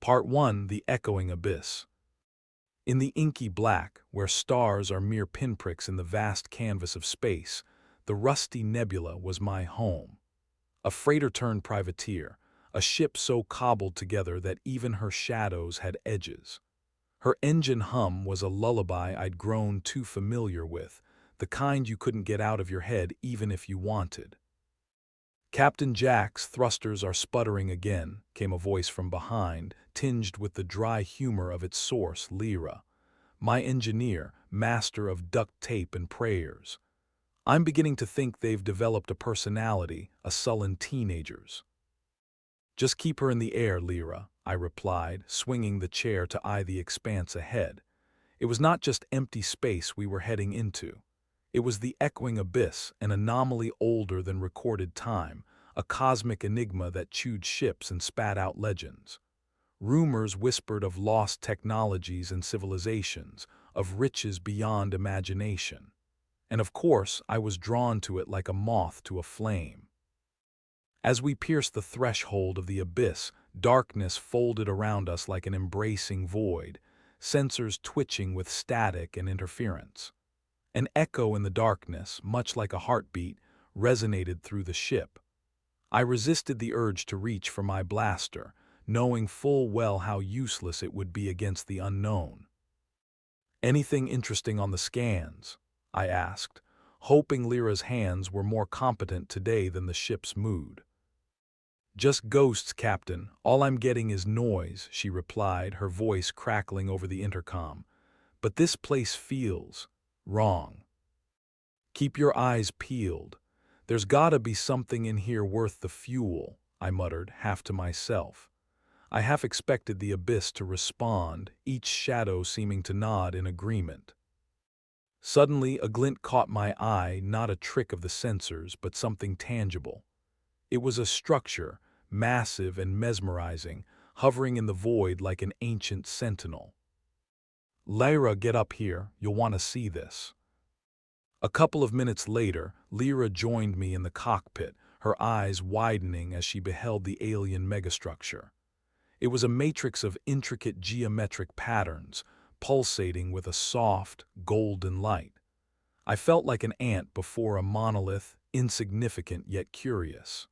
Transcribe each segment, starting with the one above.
Part 1: The Echoing Abyss. In the inky black, where stars are mere pinpricks in the vast canvas of space, the Rusty Nebula was my home. A freighter-turned-privateer, a ship so cobbled together that even her shadows had edges. Her engine hum was a lullaby I'd grown too familiar with, the kind you couldn't get out of your head even if you wanted. "Captain Jack's thrusters are sputtering again," came a voice from behind, tinged with the dry humor of its source, Lira, my engineer, master of duct tape and prayers. "I'm beginning to think they've developed a personality, a sullen teenagers." "Just keep her in the air, Lira," I replied, swinging the chair to eye the expanse ahead. It was not just empty space we were heading into. It was the echoing abyss, an anomaly older than recorded time, a cosmic enigma that chewed ships and spat out legends. Rumors whispered of lost technologies and civilizations, of riches beyond imagination. And of course, I was drawn to it like a moth to a flame. As we pierced the threshold of the abyss, darkness folded around us like an embracing void, sensors twitching with static and interference. An echo in the darkness, much like a heartbeat, resonated through the ship. I resisted the urge to reach for my blaster, knowing full well how useless it would be against the unknown. "Anything interesting on the scans?" I asked, hoping Lyra's hands were more competent today than the ship's mood. "Just ghosts, Captain. All I'm getting is noise," she replied, her voice crackling over the intercom. "But this place feels wrong. Keep your eyes peeled. There's gotta be something in here worth the fuel," I muttered, half to myself. I half expected the abyss to respond, each shadow seeming to nod in agreement. Suddenly, a glint caught my eye, not a trick of the sensors, but something tangible. It was a structure, massive and mesmerizing, hovering in the void like an ancient sentinel. "Lyra, get up here. You'll want to see this." A couple of minutes later, Lyra joined me in the cockpit, her eyes widening as she beheld the alien megastructure. It was a matrix of intricate geometric patterns, pulsating with a soft, golden light. I felt like an ant before a monolith, insignificant yet curious.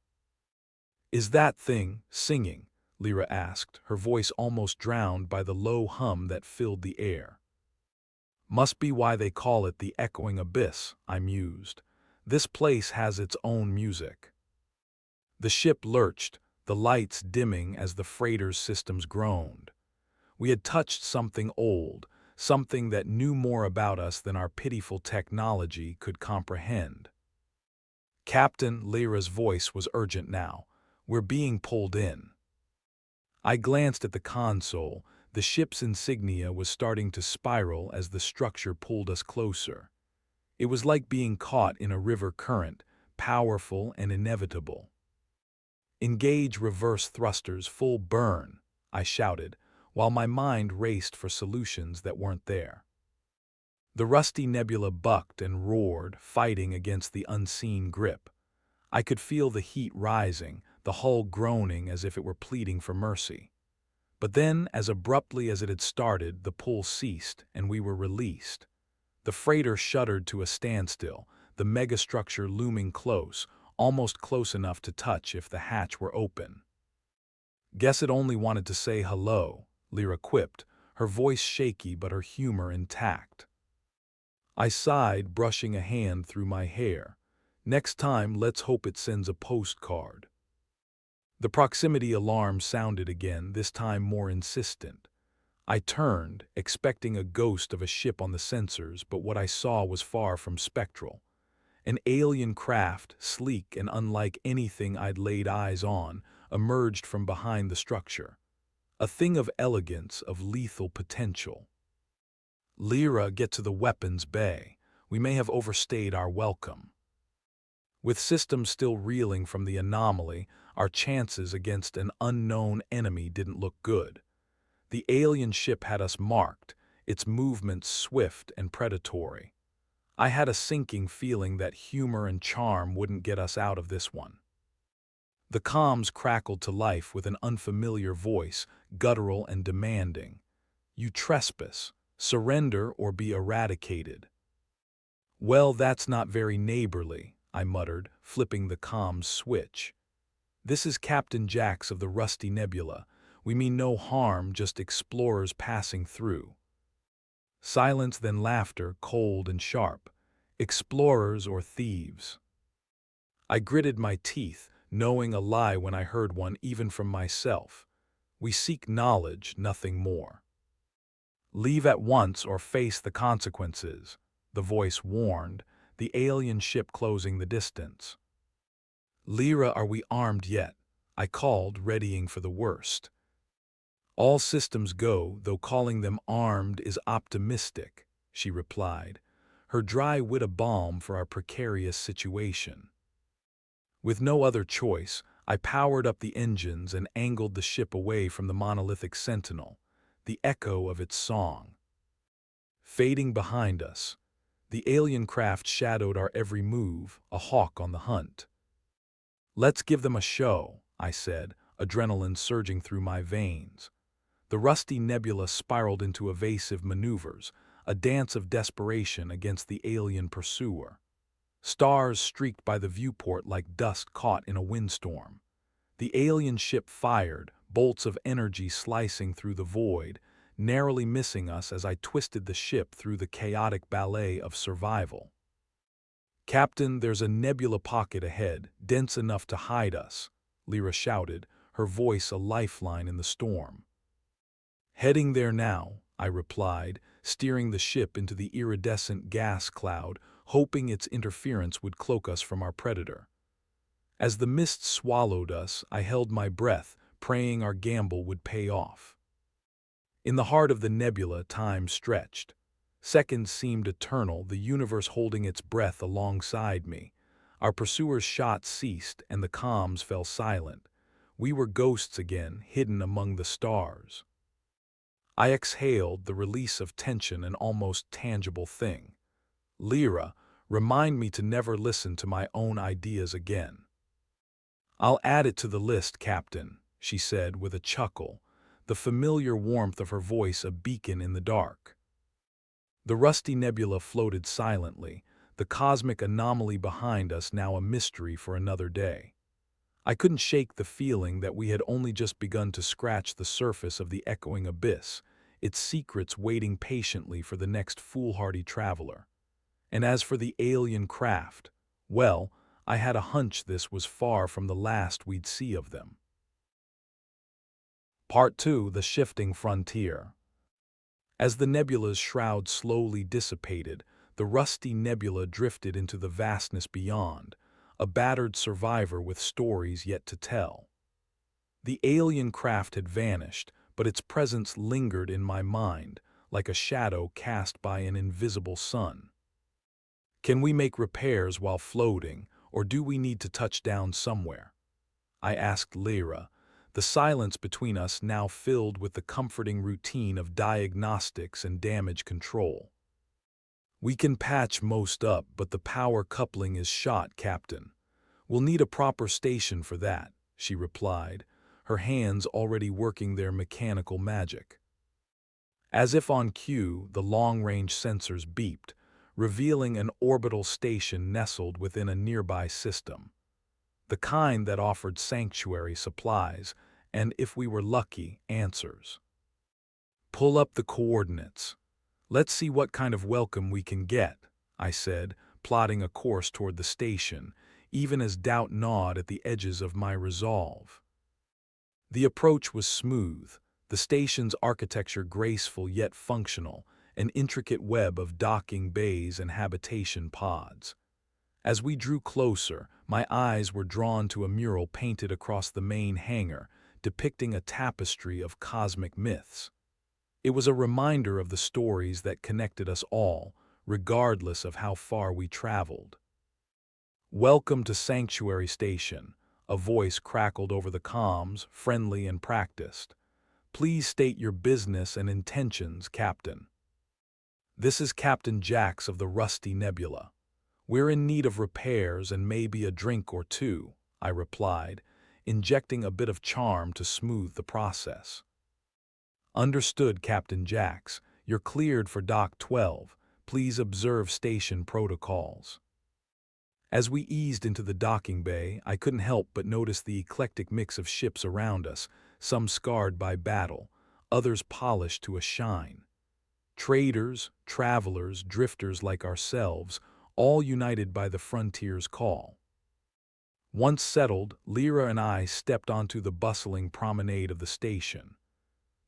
"Is that thing singing?" Lyra asked, her voice almost drowned by the low hum that filled the air. "Must be why they call it the echoing abyss," I mused. "This place has its own music." The ship lurched, the lights dimming as the freighter's systems groaned. We had touched something old, something that knew more about us than our pitiful technology could comprehend. "Captain," Lyra's voice was urgent now, "we're being pulled in." I glanced at the console. The ship's insignia was starting to spiral as the structure pulled us closer. It was like being caught in a river current, powerful and inevitable. "Engage reverse thrusters full burn," I shouted, while my mind raced for solutions that weren't there. The Rusty Nebula bucked and roared, fighting against the unseen grip. I could feel the heat rising, the hull groaning as if it were pleading for mercy. But then, as abruptly as it had started, the pull ceased, and we were released. The freighter shuddered to a standstill, the megastructure looming close, almost close enough to touch if the hatch were open. "Guess it only wanted to say hello," Lyra quipped, her voice shaky but her humor intact. I sighed, brushing a hand through my hair. "Next time, let's hope it sends a postcard." The proximity alarm sounded again, this time more insistent. I turned, expecting a ghost of a ship on the sensors, but what I saw was far from spectral. An alien craft, sleek and unlike anything I'd laid eyes on, emerged from behind the structure. A thing of elegance, of lethal potential. "Lyra, get to the weapons bay. We may have overstayed our welcome." With systems still reeling from the anomaly, our chances against an unknown enemy didn't look good. The alien ship had us marked, its movements swift and predatory. I had a sinking feeling that humor and charm wouldn't get us out of this one. The comms crackled to life with an unfamiliar voice, guttural and demanding. "You trespass. Surrender or be eradicated." "Well, that's not very neighborly," I muttered, flipping the comms switch. "This is Captain Jax of the Rusty Nebula. We mean no harm, just explorers passing through." Silence, then laughter, cold and sharp. "Explorers or thieves?" I gritted my teeth, knowing a lie when I heard one even from myself. "We seek knowledge, nothing more." "Leave at once or face the consequences," the voice warned, the alien ship closing the distance. "Lira, are we armed yet?" I called, readying for the worst. "All systems go, though calling them armed is optimistic," she replied, her dry wit a balm for our precarious situation. With no other choice, I powered up the engines and angled the ship away from the monolithic sentinel, the echo of its song. Fading behind us, the alien craft shadowed our every move, a hawk on the hunt. "Let's give them a show," I said, adrenaline surging through my veins. The Rusty Nebula spiraled into evasive maneuvers, a dance of desperation against the alien pursuer. Stars streaked by the viewport like dust caught in a windstorm. The alien ship fired, bolts of energy slicing through the void, narrowly missing us as I twisted the ship through the chaotic ballet of survival. "Captain, there's a nebula pocket ahead, dense enough to hide us," Lira shouted, her voice a lifeline in the storm. "Heading there now," I replied, steering the ship into the iridescent gas cloud, hoping its interference would cloak us from our predator. As the mist swallowed us, I held my breath, praying our gamble would pay off. In the heart of the nebula, time stretched. Seconds seemed eternal, the universe holding its breath alongside me. Our pursuer's shot ceased, and the comms fell silent. We were ghosts again, hidden among the stars. I exhaled, the release of tension an almost tangible thing. "Lira, remind me to never listen to my own ideas again." "I'll add it to the list, Captain," she said with a chuckle, the familiar warmth of her voice a beacon in the dark. The Rusty Nebula floated silently, the cosmic anomaly behind us now a mystery for another day. I couldn't shake the feeling that we had only just begun to scratch the surface of the echoing abyss, its secrets waiting patiently for the next foolhardy traveler. And as for the alien craft, well, I had a hunch this was far from the last we'd see of them. Part 2: The Shifting Frontier. As the nebula's shroud slowly dissipated, the Rusty Nebula drifted into the vastness beyond, a battered survivor with stories yet to tell. The alien craft had vanished, but its presence lingered in my mind, like a shadow cast by an invisible sun. "Can we make repairs while floating, or do we need to touch down somewhere?" I asked Lira, the silence between us now filled with the comforting routine of diagnostics and damage control. "We can patch most up, but the power coupling is shot, Captain. We'll need a proper station for that," she replied, her hands already working their mechanical magic. As if on cue, the long-range sensors beeped, revealing an orbital station nestled within a nearby system. The kind that offered sanctuary supplies, and if we were lucky, answers. "Pull up the coordinates. Let's see what kind of welcome we can get," I said, plotting a course toward the station, even as doubt gnawed at the edges of my resolve. The approach was smooth, the station's architecture graceful yet functional, an intricate web of docking bays and habitation pods. As we drew closer, my eyes were drawn to a mural painted across the main hangar, depicting a tapestry of cosmic myths. It was a reminder of the stories that connected us all, regardless of how far we traveled. "Welcome to Sanctuary Station," a voice crackled over the comms, friendly and practiced. "Please state your business and intentions, Captain." "This is Captain Jax of the Rusty Nebula. We're in need of repairs and maybe a drink or two," I replied, injecting a bit of charm to smooth the process. "Understood, Captain Jax. You're cleared for Dock 12. Please observe station protocols." As we eased into the docking bay, I couldn't help but notice the eclectic mix of ships around us, some scarred by battle, others polished to a shine. Traders, travelers, drifters like ourselves, all united by the frontier's call. Once settled, Lira and I stepped onto the bustling promenade of the station.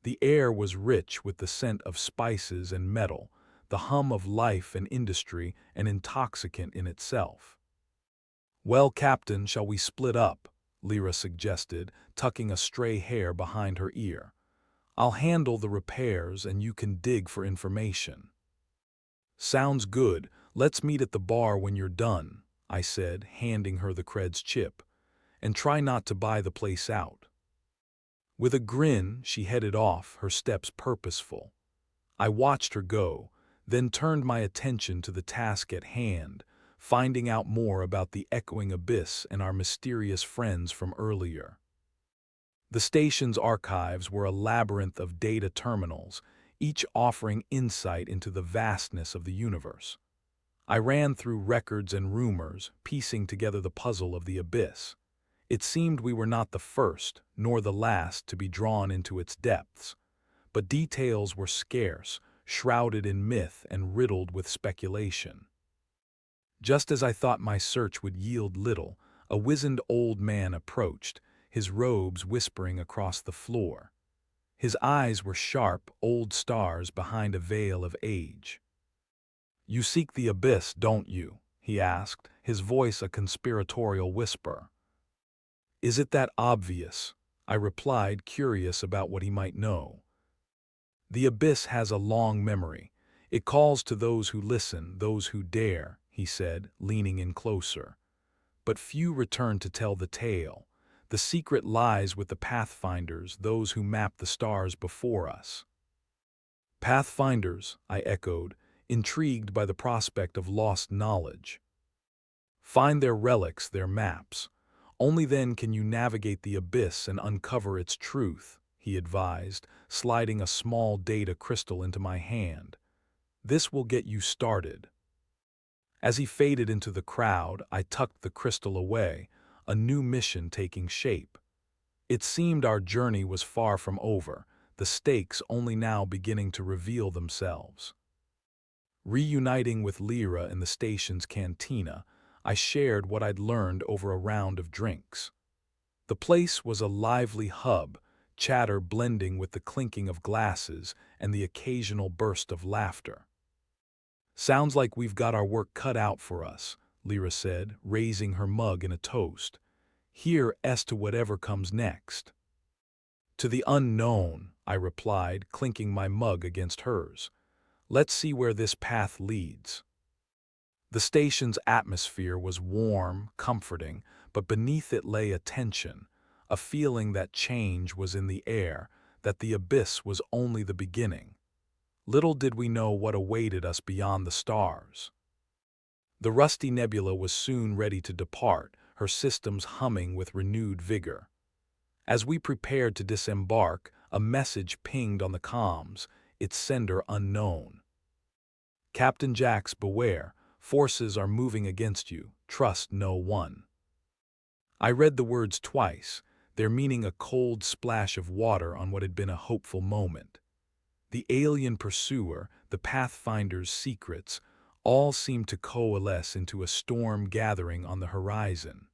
The air was rich with the scent of spices and metal, the hum of life and industry, an intoxicant in itself. "Well, Captain, shall we split up?" Lira suggested, tucking a stray hair behind her ear. "I'll handle the repairs and you can dig for information." "Sounds good. Let's meet at the bar when you're done," I said, handing her the Cred's chip. "And try not to buy the place out." With a grin, she headed off, her steps purposeful. I watched her go, then turned my attention to the task at hand, finding out more about the echoing abyss and our mysterious friends from earlier. The station's archives were a labyrinth of data terminals, each offering insight into the vastness of the universe. I ran through records and rumors, piecing together the puzzle of the abyss. It seemed we were not the first, nor the last, to be drawn into its depths. But details were scarce, shrouded in myth and riddled with speculation. Just as I thought my search would yield little, a wizened old man approached, his robes whispering across the floor. His eyes were sharp, old stars behind a veil of age. "You seek the abyss, don't you?" he asked, his voice a conspiratorial whisper. "Is it that obvious?" I replied, curious about what he might know. "The abyss has a long memory. It calls to those who listen, those who dare," he said, leaning in closer. "But few return to tell the tale. The secret lies with the pathfinders, those who map the stars before us." "Pathfinders," I echoed, intrigued by the prospect of lost knowledge. "Find their relics, their maps. Only then can you navigate the abyss and uncover its truth," he advised, sliding a small data crystal into my hand. "This will get you started." As he faded into the crowd, I tucked the crystal away, a new mission taking shape. It seemed our journey was far from over, the stakes only now beginning to reveal themselves. Reuniting with Lira in the station's cantina, I shared what I'd learned over a round of drinks. The place was a lively hub, chatter blending with the clinking of glasses and the occasional burst of laughter. "Sounds like we've got our work cut out for us," Lira said, raising her mug in a toast. "Here's to whatever comes next." "To the unknown," I replied, clinking my mug against hers. "Let's see where this path leads." The station's atmosphere was warm, comforting, but beneath it lay a tension, a feeling that change was in the air, that the abyss was only the beginning. Little did we know what awaited us beyond the stars. The Rusty Nebula was soon ready to depart, her systems humming with renewed vigor. As we prepared to disembark, a message pinged on the comms, its sender unknown. "Captain Jax, beware. Forces are moving against you. Trust no one." I read the words twice, their meaning a cold splash of water on what had been a hopeful moment. The alien pursuer, the Pathfinder's secrets, all seemed to coalesce into a storm gathering on the horizon.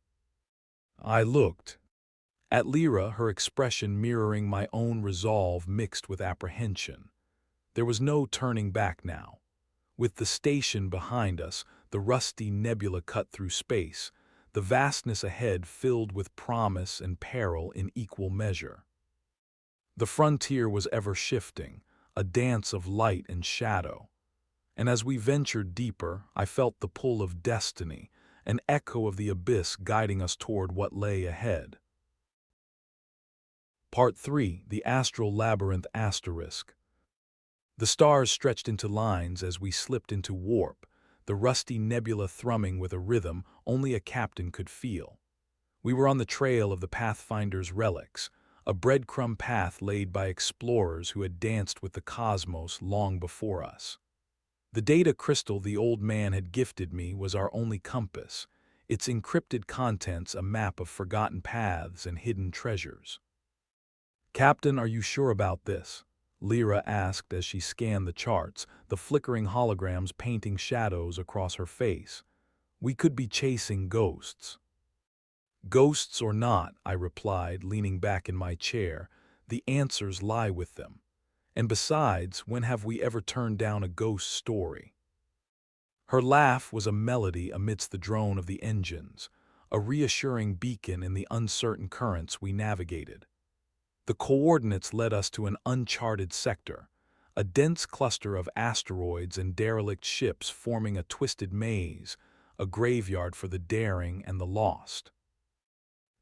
I looked at Lira, her expression mirroring my own resolve mixed with apprehension. There was no turning back now. With the station behind us, the Rusty Nebula cut through space, the vastness ahead filled with promise and peril in equal measure. The frontier was ever shifting, a dance of light and shadow. And as we ventured deeper, I felt the pull of destiny, an echo of the abyss guiding us toward what lay ahead. Part 3: The Astral Labyrinth Asterisk. The stars stretched into lines as we slipped into warp, the Rusty Nebula thrumming with a rhythm only a captain could feel. We were on the trail of the Pathfinder's relics, a breadcrumb path laid by explorers who had danced with the cosmos long before us. The data crystal the old man had gifted me was our only compass, its encrypted contents a map of forgotten paths and hidden treasures. "Captain, are you sure about this?" Lira asked as she scanned the charts, the flickering holograms painting shadows across her face. "We could be chasing ghosts." "Ghosts or not," I replied, leaning back in my chair, "the answers lie with them. And besides, when have we ever turned down a ghost story?" Her laugh was a melody amidst the drone of the engines, a reassuring beacon in the uncertain currents we navigated. The coordinates led us to an uncharted sector, a dense cluster of asteroids and derelict ships forming a twisted maze, a graveyard for the daring and the lost.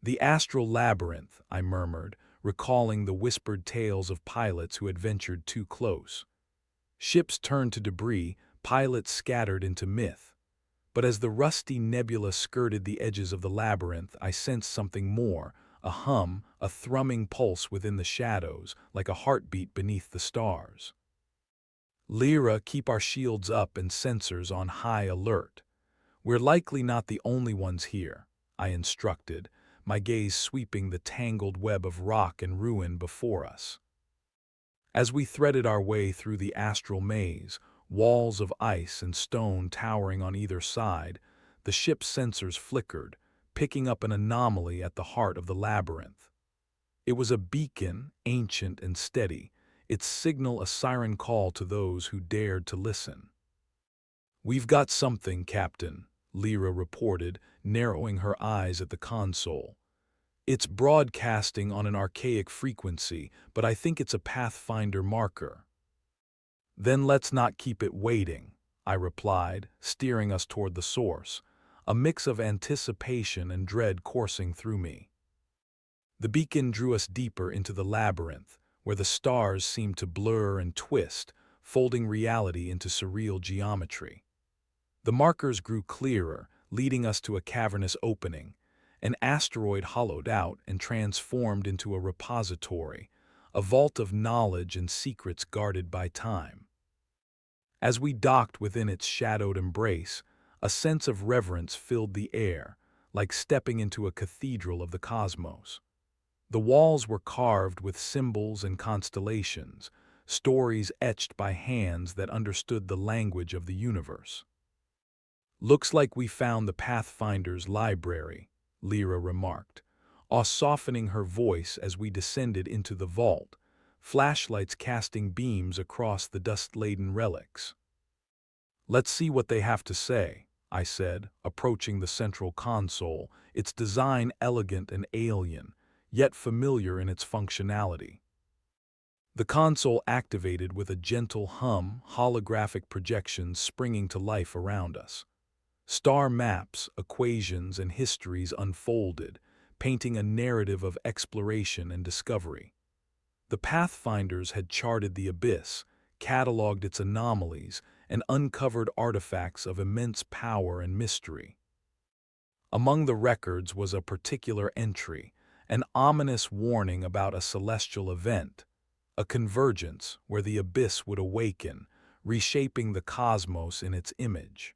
"The astral labyrinth," I murmured, recalling the whispered tales of pilots who had ventured too close. Ships turned to debris, pilots scattered into myth. But as the Rusty Nebula skirted the edges of the labyrinth, I sensed something more, a hum, a thrumming pulse within the shadows, like a heartbeat beneath the stars. "Lira, keep our shields up and sensors on high alert. We're likely not the only ones here," I instructed, my gaze sweeping the tangled web of rock and ruin before us. As we threaded our way through the astral maze, walls of ice and stone towering on either side, the ship's sensors flickered, picking up an anomaly at the heart of the labyrinth. It was a beacon, ancient and steady, its signal a siren call to those who dared to listen. "We've got something, Captain," Lira reported, narrowing her eyes at the console. "It's broadcasting on an archaic frequency, but I think it's a Pathfinder marker." "Then let's not keep it waiting," I replied, steering us toward the source, a mix of anticipation and dread coursing through me. The beacon drew us deeper into the labyrinth, where the stars seemed to blur and twist, folding reality into surreal geometry. The markers grew clearer, leading us to a cavernous opening, an asteroid hollowed out and transformed into a repository, a vault of knowledge and secrets guarded by time. As we docked within its shadowed embrace, a sense of reverence filled the air, like stepping into a cathedral of the cosmos. The walls were carved with symbols and constellations, stories etched by hands that understood the language of the universe. "Looks like we found the Pathfinder's library," Lira remarked, softening her voice as we descended into the vault, flashlights casting beams across the dust-laden relics. "Let's see what they have to say," I said, approaching the central console, its design elegant and alien, yet familiar in its functionality. The console activated with a gentle hum, holographic projections springing to life around us. Star maps, equations, and histories unfolded, painting a narrative of exploration and discovery. The Pathfinders had charted the abyss, cataloged its anomalies, and uncovered artifacts of immense power and mystery. Among the records was a particular entry, an ominous warning about a celestial event, a convergence where the abyss would awaken, reshaping the cosmos in its image.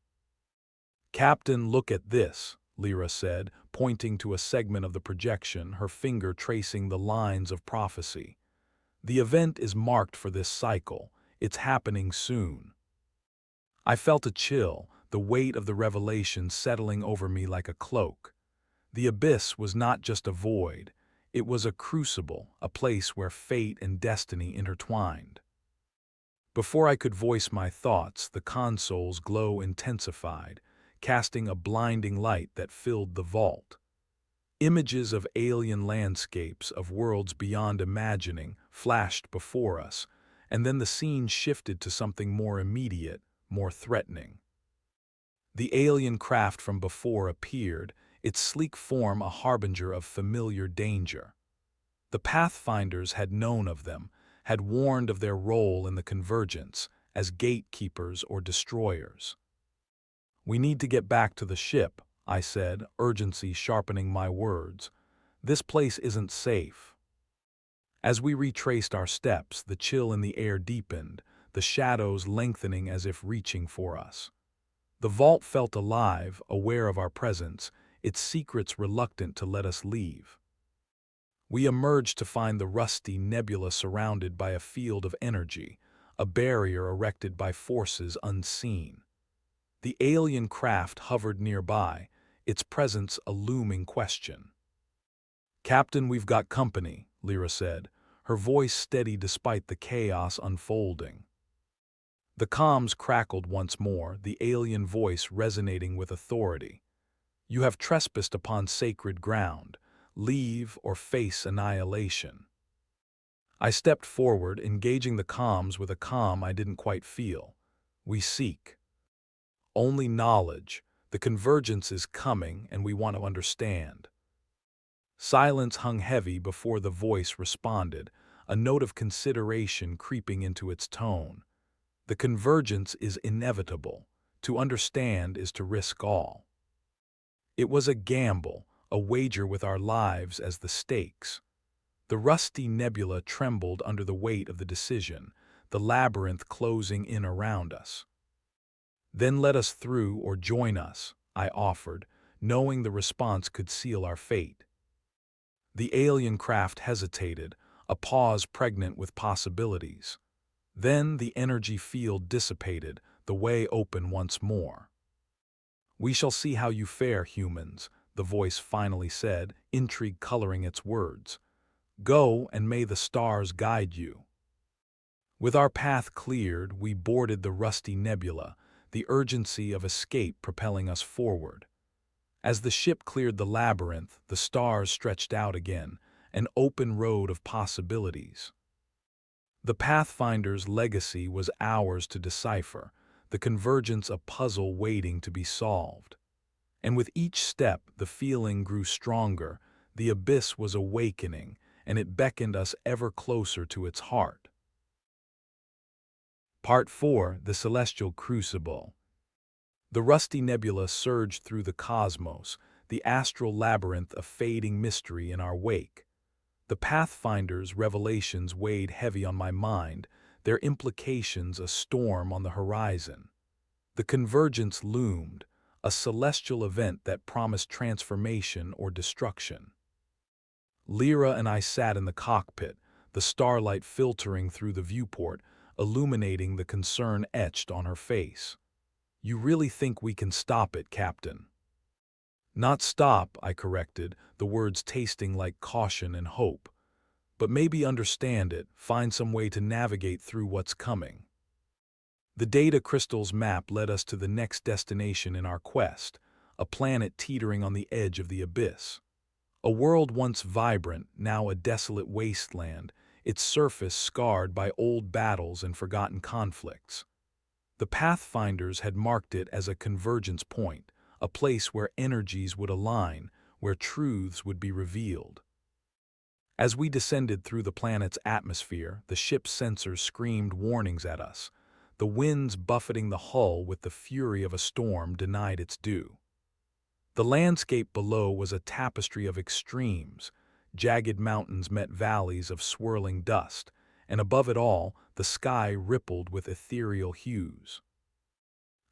"Captain, look at this," Lira said, pointing to a segment of the projection, her finger tracing the lines of prophecy. "The event is marked for this cycle. It's happening soon." I felt a chill, the weight of the revelation settling over me like a cloak. The abyss was not just a void, it was a crucible, a place where fate and destiny intertwined. Before I could voice my thoughts, the console's glow intensified, casting a blinding light that filled the vault. Images of alien landscapes, of worlds beyond imagining, flashed before us, and then the scene shifted to something more immediate, more threatening. The alien craft from before appeared, its sleek form a harbinger of familiar danger. The Pathfinders had known of them, had warned of their role in the convergence, as gatekeepers or destroyers. "We need to get back to the ship," I said, urgency sharpening my words. This place isn't safe. As we retraced our steps, the chill in the air deepened, the shadows lengthening as if reaching for us. The vault felt alive, aware of our presence, its secrets reluctant to let us leave. We emerged to find the Rusty Nebula surrounded by a field of energy, a barrier erected by forces unseen. The alien craft hovered nearby, its presence a looming question. "Captain, we've got company," Lira said, her voice steady despite the chaos unfolding. The comms crackled once more, the alien voice resonating with authority. "You have trespassed upon sacred ground. Leave or face annihilation." I stepped forward, engaging the comms with a calm I didn't quite feel. "We seek only knowledge. The convergence is coming, and we want to understand." Silence hung heavy before the voice responded, a note of consideration creeping into its tone. "The convergence is inevitable. To understand is to risk all." It was a gamble, a wager with our lives as the stakes. The Rusty Nebula trembled under the weight of the decision, the labyrinth closing in around us. "Then let us through or join us," I offered, knowing the response could seal our fate. The alien craft hesitated, a pause pregnant with possibilities. Then the energy field dissipated, the way open once more. "We shall see how you fare, humans," the voice finally said, intrigue coloring its words. "Go, and may the stars guide you." With our path cleared, we boarded the Rusty Nebula, the urgency of escape propelling us forward. As the ship cleared the labyrinth, the stars stretched out again, an open road of possibilities. The Pathfinder's legacy was ours to decipher, the convergence a puzzle waiting to be solved. And with each step, the feeling grew stronger, the abyss was awakening, and it beckoned us ever closer to its heart. Part 4: The Celestial Crucible. The Rusty Nebula surged through the cosmos, the astral labyrinth a fading mystery in our wake. The Pathfinder's revelations weighed heavy on my mind, their implications a storm on the horizon. The convergence loomed, a celestial event that promised transformation or destruction. Lira and I sat in the cockpit, the starlight filtering through the viewport, illuminating the concern etched on her face. "You really think we can stop it, Captain?" "Not stop," I corrected, the words tasting like caution and hope. "But maybe understand it, find some way to navigate through what's coming." The data crystal's map led us to the next destination in our quest, a planet teetering on the edge of the abyss. A world once vibrant, now a desolate wasteland, its surface scarred by old battles and forgotten conflicts. The Pathfinders had marked it as a convergence point, a place where energies would align, where truths would be revealed. As we descended through the planet's atmosphere, the ship's sensors screamed warnings at us. The winds buffeting the hull with the fury of a storm denied its due. The landscape below was a tapestry of extremes. Jagged mountains met valleys of swirling dust, and above it all, the sky rippled with ethereal hues.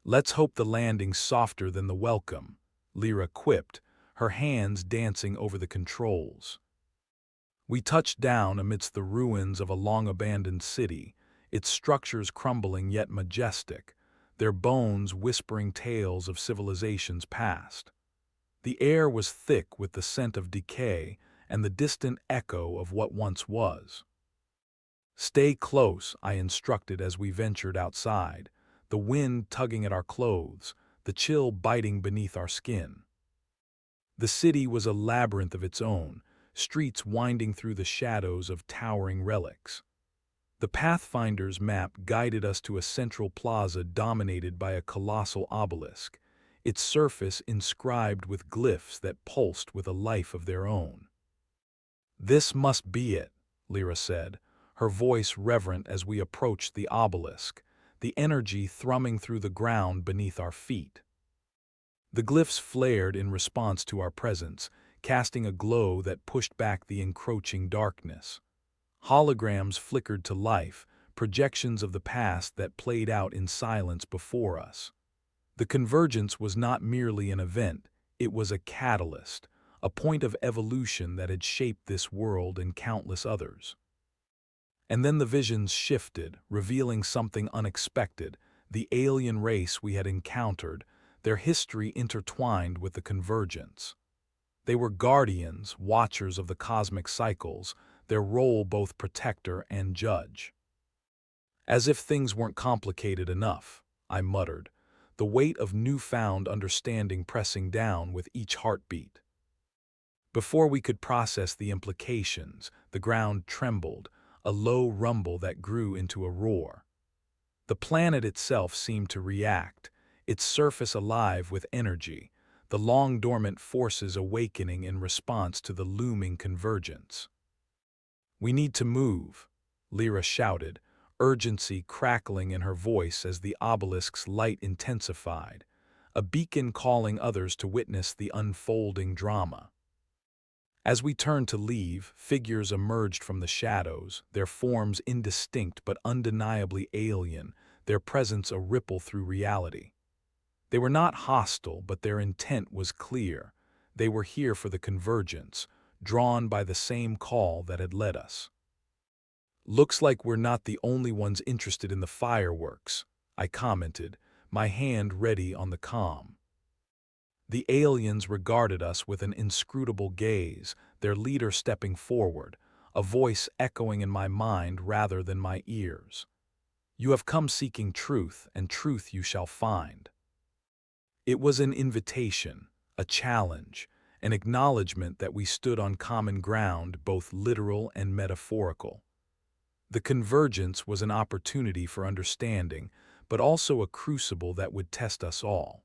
"Let's hope the landing's softer than the welcome," Lira quipped, her hands dancing over the controls. We touched down amidst the ruins of a long-abandoned city, its structures crumbling yet majestic, their bones whispering tales of civilizations past. The air was thick with the scent of decay and the distant echo of what once was. "Stay close," I instructed as we ventured outside, the wind tugging at our clothes, the chill biting beneath our skin. The city was a labyrinth of its own, streets winding through the shadows of towering relics. The Pathfinder's map guided us to a central plaza dominated by a colossal obelisk, its surface inscribed with glyphs that pulsed with a life of their own. "This must be it," Lira said, her voice reverent as we approached the obelisk, the energy thrumming through the ground beneath our feet. The glyphs flared in response to our presence, casting a glow that pushed back the encroaching darkness. Holograms flickered to life, projections of the past that played out in silence before us. The convergence was not merely an event, it was a catalyst, a point of evolution that had shaped this world and countless others. And then the visions shifted, revealing something unexpected: the alien race we had encountered, their history intertwined with the convergence. They were guardians, watchers of the cosmic cycles, their role both protector and judge. As if things weren't complicated enough, I muttered, the weight of newfound understanding pressing down with each heartbeat. Before we could process the implications, the ground trembled, a low rumble that grew into a roar. The planet itself seemed to react, its surface alive with energy, the long-dormant forces awakening in response to the looming convergence. "We need to move," Lira shouted, urgency crackling in her voice as the obelisk's light intensified, a beacon calling others to witness the unfolding drama. As we turned to leave, figures emerged from the shadows, their forms indistinct but undeniably alien, their presence a ripple through reality. They were not hostile, but their intent was clear. They were here for the convergence, drawn by the same call that had led us. "Looks like we're not the only ones interested in the fireworks," I commented, my hand ready on the comm. The aliens regarded us with an inscrutable gaze, their leader stepping forward, a voice echoing in my mind rather than my ears. "You have come seeking truth, and truth you shall find." It was an invitation, a challenge, an acknowledgement that we stood on common ground, both literal and metaphorical. The convergence was an opportunity for understanding, but also a crucible that would test us all.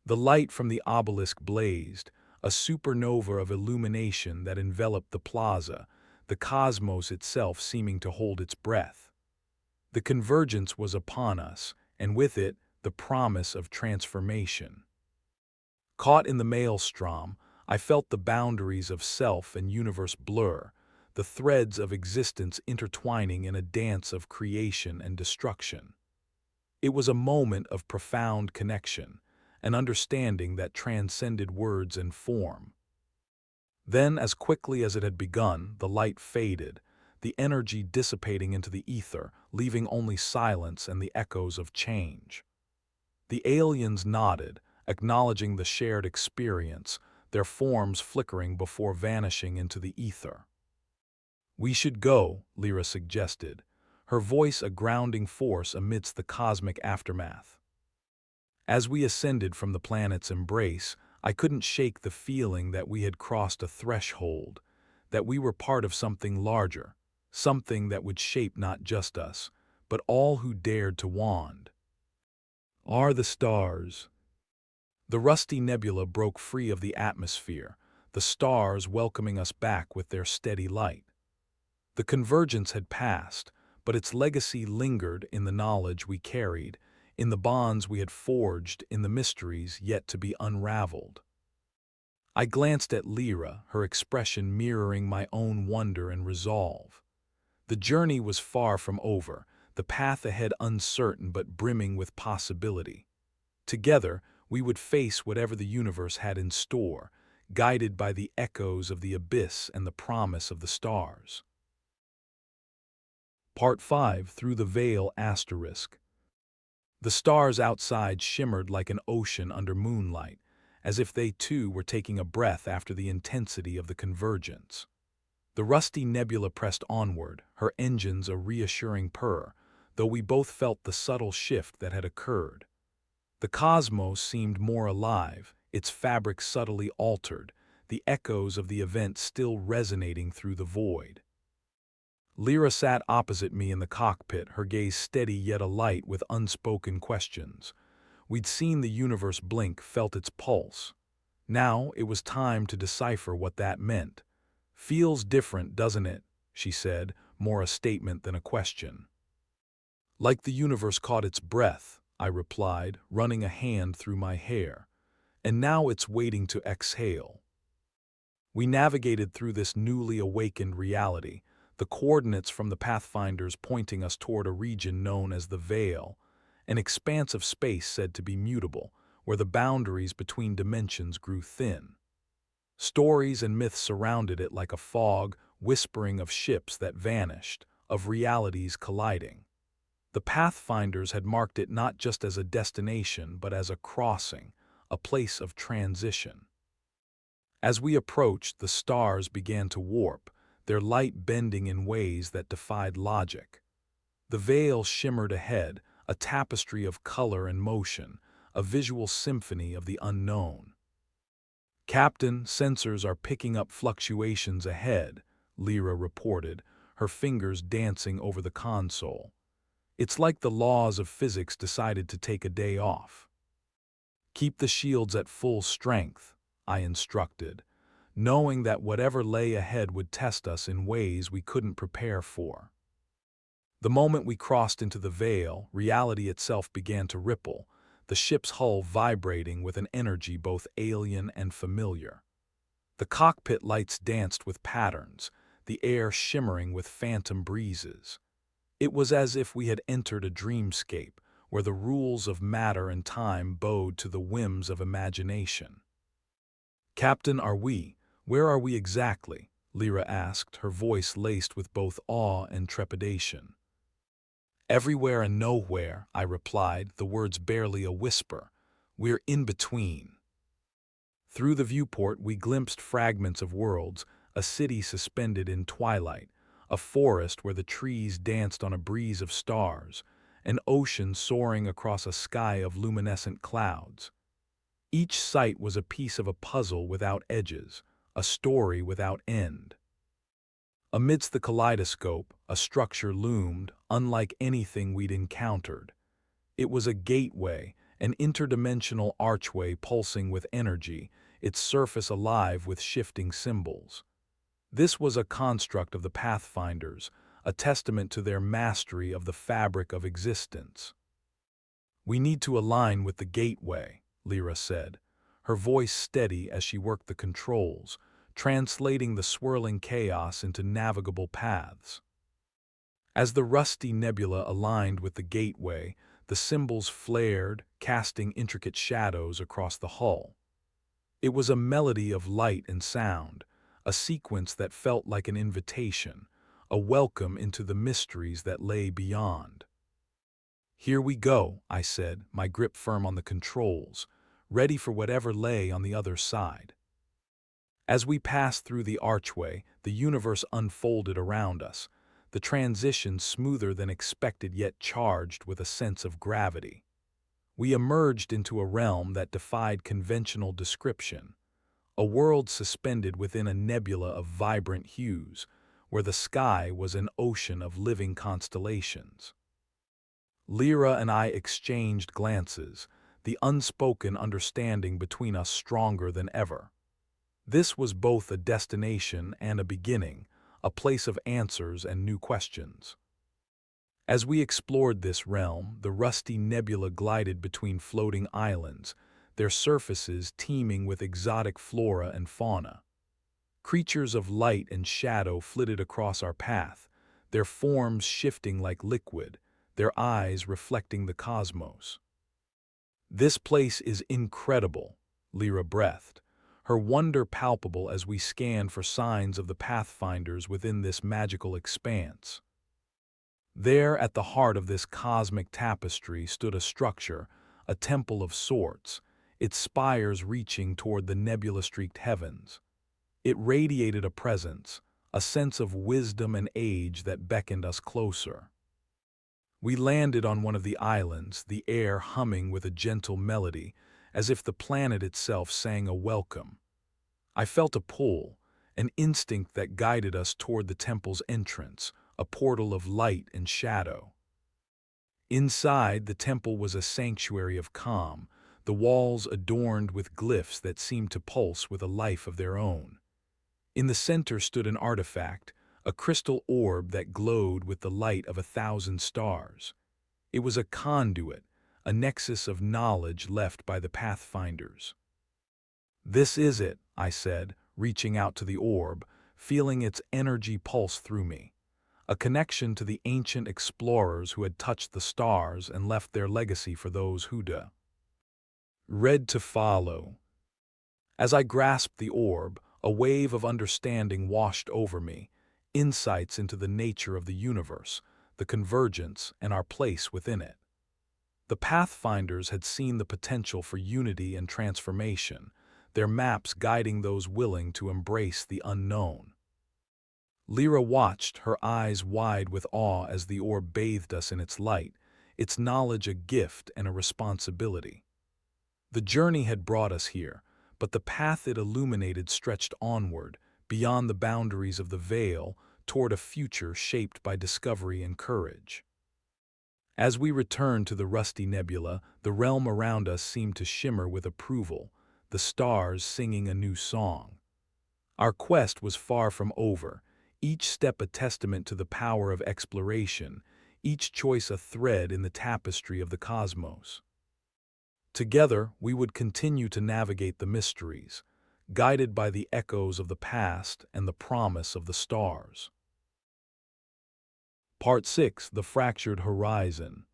The light from the obelisk blazed, a supernova of illumination that enveloped the plaza, the cosmos itself seeming to hold its breath. The convergence was upon us, and with it, the promise of transformation. Caught in the maelstrom, I felt the boundaries of self and universe blur, the threads of existence intertwining in a dance of creation and destruction. It was a moment of profound connection, an understanding that transcended words and form. Then, as quickly as it had begun, the light faded, the energy dissipating into the ether, leaving only silence and the echoes of change. The aliens nodded, acknowledging the shared experience, their forms flickering before vanishing into the ether. "We should go," Lira suggested, her voice a grounding force amidst the cosmic aftermath. As we ascended from the planet's embrace, I couldn't shake the feeling that we had crossed a threshold, that we were part of something larger, something that would shape not just us, but all who dared to wand. "Are the stars?" The Rusty Nebula broke free of the atmosphere, the stars welcoming us back with their steady light. The convergence had passed, but its legacy lingered in the knowledge we carried, in the bonds we had forged, in the mysteries yet to be unraveled. I glanced at Lira, her expression mirroring my own wonder and resolve. The journey was far from over, the path ahead uncertain but brimming with possibility. Together, we would face whatever the universe had in store, guided by the echoes of the abyss and the promise of the stars. Part 5, Through the Veil Asterisk. The stars outside shimmered like an ocean under moonlight, as if they too were taking a breath after the intensity of the convergence. The Rusty Nebula pressed onward, her engines a reassuring purr, though we both felt the subtle shift that had occurred. The cosmos seemed more alive, its fabric subtly altered, the echoes of the event still resonating through the void. Lira sat opposite me in the cockpit, her gaze steady yet alight with unspoken questions. We'd seen the universe blink, felt its pulse. Now it was time to decipher what that meant. "Feels different, doesn't it?" she said, more a statement than a question. "Like the universe caught its breath," I replied, running a hand through my hair. and now it's waiting to exhale. We navigated through this newly awakened reality, the coordinates from the pathfinders pointing us toward a region known as the Veil, an expanse of space said to be mutable, where the boundaries between dimensions grew thin. Stories and myths surrounded it like a fog, whispering of ships that vanished, of realities colliding. The pathfinders had marked it not just as a destination but as a crossing, a place of transition. As we approached, the stars began to warp, their light bending in ways that defied logic. The veil shimmered ahead, a tapestry of color and motion, a visual symphony of the unknown. "Captain, sensors are picking up fluctuations ahead," Lira reported, her fingers dancing over the console. "It's like the laws of physics decided to take a day off." "Keep the shields at full strength," I instructed, knowing that whatever lay ahead would test us in ways we couldn't prepare for. The moment we crossed into the veil, reality itself began to ripple, the ship's hull vibrating with an energy both alien and familiar. The cockpit lights danced with patterns, the air shimmering with phantom breezes. It was as if we had entered a dreamscape, where the rules of matter and time bowed to the whims of imagination. "Captain, where are we exactly?" Lira asked, her voice laced with both awe and trepidation. "Everywhere and nowhere," I replied, the words barely a whisper. "We're in between." Through the viewport we glimpsed fragments of worlds, a city suspended in twilight, a forest where the trees danced on a breeze of stars, an ocean soaring across a sky of luminescent clouds. Each sight was a piece of a puzzle without edges, a story without end. Amidst the kaleidoscope, a structure loomed, unlike anything we'd encountered. It was a gateway, an interdimensional archway pulsing with energy, its surface alive with shifting symbols. This was a construct of the Pathfinders, a testament to their mastery of the fabric of existence. "We need to align with the gateway," Lira said, her voice steady as she worked the controls, translating the swirling chaos into navigable paths. As the Rusty Nebula aligned with the gateway, the symbols flared, casting intricate shadows across the hull. It was a melody of light and sound, a sequence that felt like an invitation, a welcome into the mysteries that lay beyond. "Here we go," I said, my grip firm on the controls, ready for whatever lay on the other side. As we passed through the archway, the universe unfolded around us, the transition smoother than expected yet charged with a sense of gravity. We emerged into a realm that defied conventional description, a world suspended within a nebula of vibrant hues, where the sky was an ocean of living constellations. Lira and I exchanged glances, the unspoken understanding between us stronger than ever. This was both a destination and a beginning, a place of answers and new questions. As we explored this realm, the Rusty Nebula glided between floating islands, their surfaces teeming with exotic flora and fauna. Creatures of light and shadow flitted across our path, their forms shifting like liquid, their eyes reflecting the cosmos. "This place is incredible," Lira breathed, her wonder palpable as we scanned for signs of the pathfinders within this magical expanse. There, at the heart of this cosmic tapestry, stood a structure, a temple of sorts, its spires reaching toward the nebula-streaked heavens. It radiated a presence, a sense of wisdom and age that beckoned us closer. We landed on one of the islands, the air humming with a gentle melody, as if the planet itself sang a welcome. I felt a pull, an instinct that guided us toward the temple's entrance, a portal of light and shadow. Inside, the temple was a sanctuary of calm, the walls adorned with glyphs that seemed to pulse with a life of their own. In the center stood an artifact, a crystal orb that glowed with the light of 1,000 stars. It was a conduit, a nexus of knowledge left by the Pathfinders. "This is it," I said, reaching out to the orb, feeling its energy pulse through me. A connection to the ancient explorers who had touched the stars and left their legacy for those who read to follow. As I grasped the orb, a wave of understanding washed over me, insights into the nature of the universe, the convergence, and our place within it. The Pathfinders had seen the potential for unity and transformation, their maps guiding those willing to embrace the unknown. Lira watched, her eyes wide with awe as the orb bathed us in its light, its knowledge a gift and a responsibility. The journey had brought us here, but the path it illuminated stretched onward, beyond the boundaries of the veil, toward a future shaped by discovery and courage. As we returned to the Rusty Nebula, the realm around us seemed to shimmer with approval, the stars singing a new song. Our quest was far from over, each step a testament to the power of exploration, each choice a thread in the tapestry of the cosmos. Together, we would continue to navigate the mysteries, guided by the echoes of the past and the promise of the stars. Part 6: The Fractured Horizon.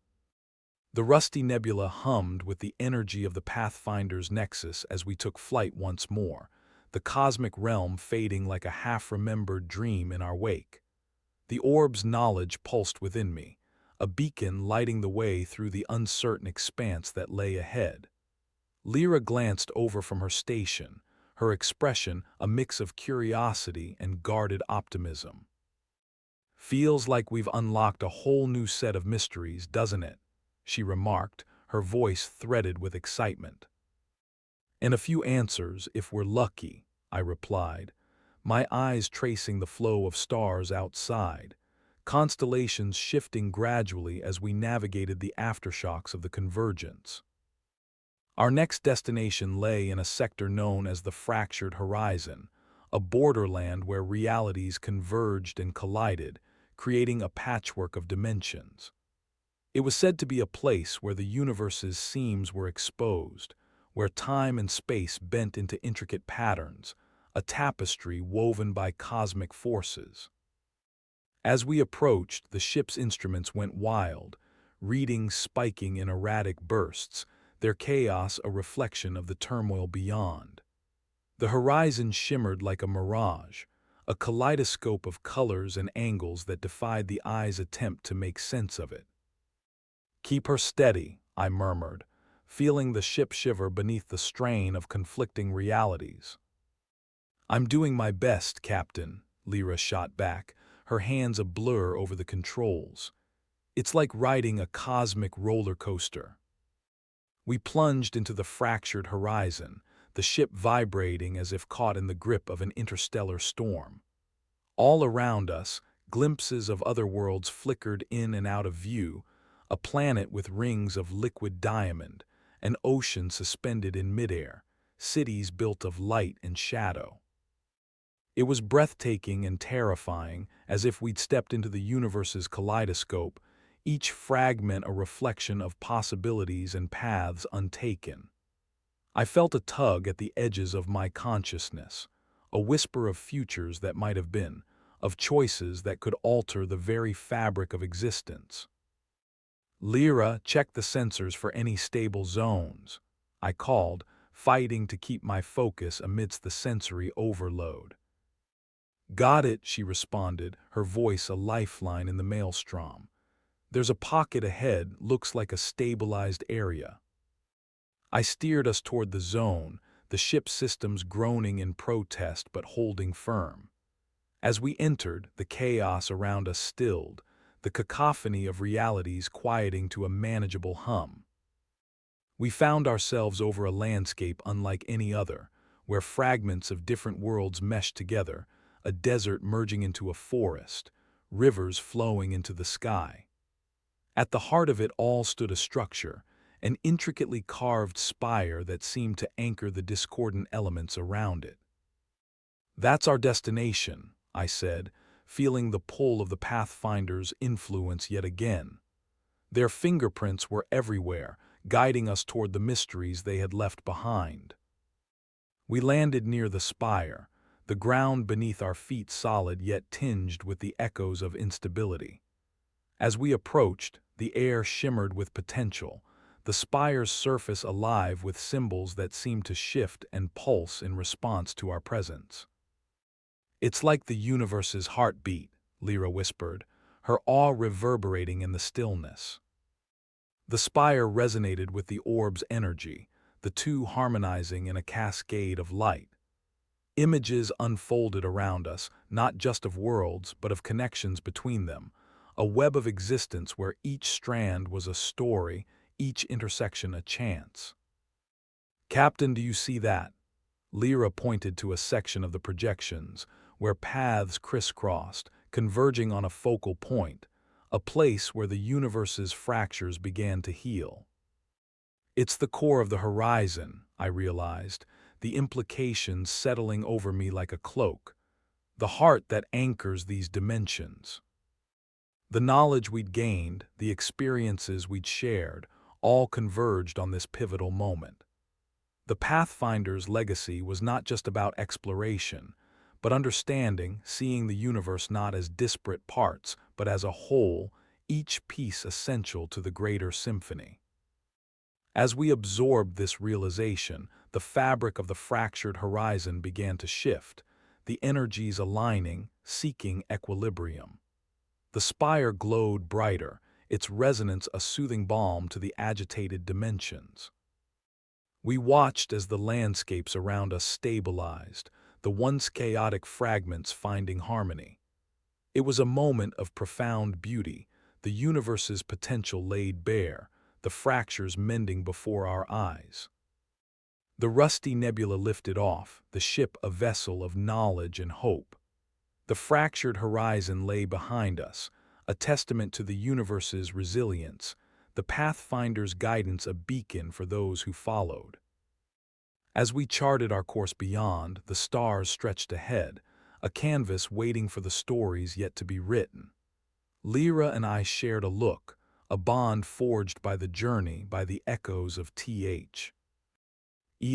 The Rusty Nebula hummed with the energy of the Pathfinder's nexus as we took flight once more, the cosmic realm fading like a half-remembered dream in our wake. The orb's knowledge pulsed within me, a beacon lighting the way through the uncertain expanse that lay ahead. Lira glanced over from her station, her expression a mix of curiosity and guarded optimism. "Feels like we've unlocked a whole new set of mysteries, doesn't it?" she remarked, her voice threaded with excitement. "And a few answers, if we're lucky," I replied, my eyes tracing the flow of stars outside, constellations shifting gradually as we navigated the aftershocks of the convergence. Our next destination lay in a sector known as the Fractured Horizon, a borderland where realities converged and collided, creating a patchwork of dimensions. It was said to be a place where the universe's seams were exposed, where time and space bent into intricate patterns, a tapestry woven by cosmic forces. As we approached, the ship's instruments went wild, readings spiking in erratic bursts, their chaos a reflection of the turmoil beyond. The horizon shimmered like a mirage, a kaleidoscope of colors and angles that defied the eye's attempt to make sense of it. "Keep her steady," I murmured, feeling the ship shiver beneath the strain of conflicting realities. "I'm doing my best, Captain," Lira shot back, her hands a blur over the controls. "It's like riding a cosmic roller coaster." We plunged into the fractured horizon, the ship vibrating as if caught in the grip of an interstellar storm. All around us, glimpses of other worlds flickered in and out of view, a planet with rings of liquid diamond, an ocean suspended in midair, cities built of light and shadow. It was breathtaking and terrifying, as if we'd stepped into the universe's kaleidoscope, each fragment a reflection of possibilities and paths untaken. I felt a tug at the edges of my consciousness, a whisper of futures that might have been, of choices that could alter the very fabric of existence. "Lira, check the sensors for any stable zones," I called, fighting to keep my focus amidst the sensory overload. "Got it," she responded, her voice a lifeline in the maelstrom. "There's a pocket ahead, looks like a stabilized area." I steered us toward the zone, the ship's systems groaning in protest but holding firm. As we entered, the chaos around us stilled, the cacophony of realities quieting to a manageable hum. We found ourselves over a landscape unlike any other, where fragments of different worlds meshed together, a desert merging into a forest, rivers flowing into the sky. At the heart of it all stood a structure, an intricately carved spire that seemed to anchor the discordant elements around it. "That's our destination," I said, feeling the pull of the Pathfinder's influence yet again. Their fingerprints were everywhere, guiding us toward the mysteries they had left behind. We landed near the spire, the ground beneath our feet solid yet tinged with the echoes of instability. As we approached, the air shimmered with potential, the spire's surface alive with symbols that seemed to shift and pulse in response to our presence. "It's like the universe's heartbeat," Lira whispered, her awe reverberating in the stillness. The spire resonated with the orb's energy, the two harmonizing in a cascade of light. Images unfolded around us, not just of worlds, but of connections between them, a web of existence where each strand was a story, each intersection a chance. "Captain, do you see that?" Lira pointed to a section of the projections, where paths crisscrossed, converging on a focal point, a place where the universe's fractures began to heal. "It's the core of the horizon," I realized, the implications settling over me like a cloak, the heart that anchors these dimensions. The knowledge we'd gained, the experiences we'd shared, all converged on this pivotal moment. The Pathfinder's legacy was not just about exploration, but understanding, seeing the universe not as disparate parts, but as a whole, each piece essential to the greater symphony. As we absorbed this realization, the fabric of the fractured horizon began to shift, the energies aligning, seeking equilibrium. The spire glowed brighter, its resonance a soothing balm to the agitated dimensions. We watched as the landscapes around us stabilized, the once chaotic fragments finding harmony. It was a moment of profound beauty, the universe's potential laid bare, the fractures mending before our eyes. The Rusty Nebula lifted off, the ship a vessel of knowledge and hope. The fractured horizon lay behind us, a testament to the universe's resilience, the Pathfinder's guidance a beacon for those who followed. As we charted our course beyond, the stars stretched ahead, a canvas waiting for the stories yet to be written. Lira and I shared a look, a bond forged by the journey, by the echoes of the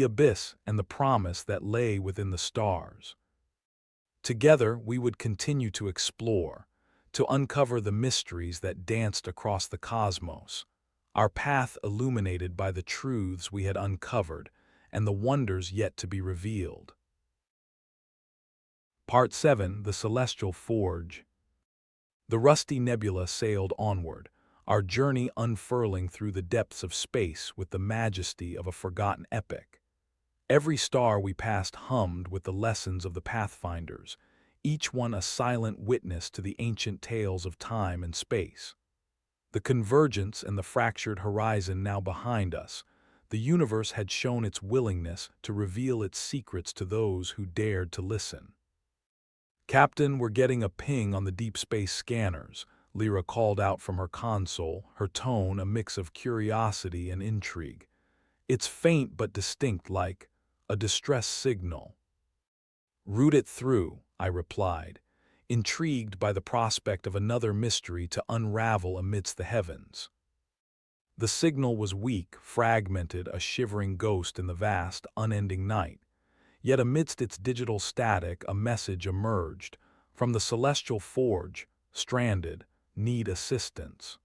abyss and the promise that lay within the stars. Together, we would continue to explore, to uncover the mysteries that danced across the cosmos, our path illuminated by the truths we had uncovered and the wonders yet to be revealed. Part 7: The Celestial Forge. The Rusty Nebula sailed onward, our journey unfurling through the depths of space with the majesty of a forgotten epic. Every star we passed hummed with the lessons of the Pathfinders, each one a silent witness to the ancient tales of time and space. The convergence and the fractured horizon now behind us, the universe had shown its willingness to reveal its secrets to those who dared to listen. "Captain, we're getting a ping on the deep space scanners," Lira called out from her console, her tone a mix of curiosity and intrigue. "It's faint but distinct, like a distress signal." "Root it through," I replied, intrigued by the prospect of another mystery to unravel amidst the heavens. The signal was weak, fragmented, a shivering ghost in the vast, unending night. Yet amidst its digital static, a message emerged. From the Celestial Forge, stranded, need assistance.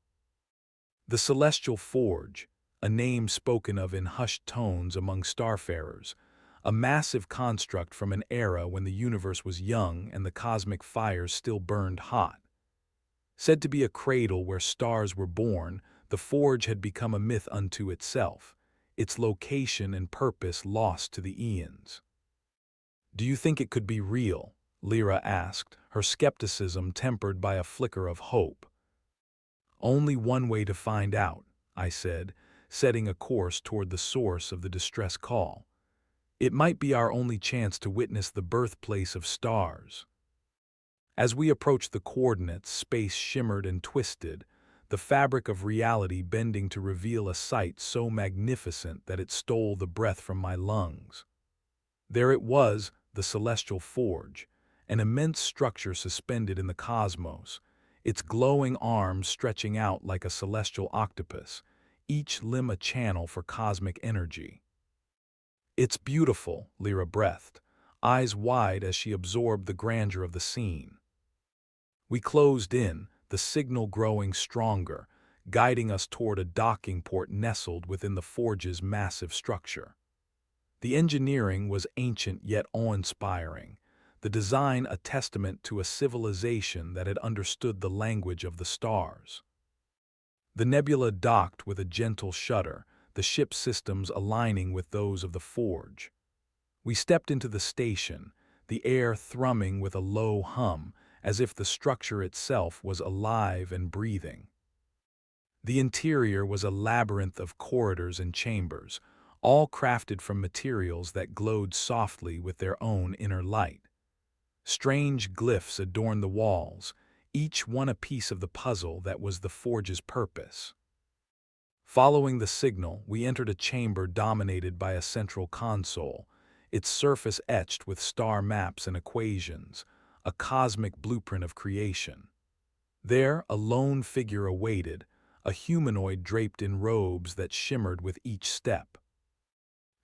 The Celestial Forge, a name spoken of in hushed tones among starfarers, a massive construct from an era when the universe was young and the cosmic fires still burned hot. Said to be a cradle where stars were born, the forge had become a myth unto itself, its location and purpose lost to the eons. "Do you think it could be real?" Lira asked, her skepticism tempered by a flicker of hope. "Only one way to find out," I said, setting a course toward the source of the distress call. "It might be our only chance to witness the birthplace of stars." As we approached the coordinates, space shimmered and twisted, the fabric of reality bending to reveal a sight so magnificent that it stole the breath from my lungs. There it was, the Celestial Forge, an immense structure suspended in the cosmos, its glowing arms stretching out like a celestial octopus, each limb a channel for cosmic energy. It's beautiful, Lira breathed, eyes wide as she absorbed the grandeur of the scene. We closed in, the signal growing stronger, guiding us toward a docking port nestled within the forge's massive structure. The engineering was ancient yet awe-inspiring, the design a testament to a civilization that had understood the language of the stars. The nebula docked with a gentle shudder, the ship's systems aligning with those of the forge. We stepped into the station, the air thrumming with a low hum, as if the structure itself was alive and breathing. The interior was a labyrinth of corridors and chambers, all crafted from materials that glowed softly with their own inner light. Strange glyphs adorned the walls, each one a piece of the puzzle that was the forge's purpose. Following the signal, we entered a chamber dominated by a central console, its surface etched with star maps and equations, a cosmic blueprint of creation. There, a lone figure awaited, a humanoid draped in robes that shimmered with each step.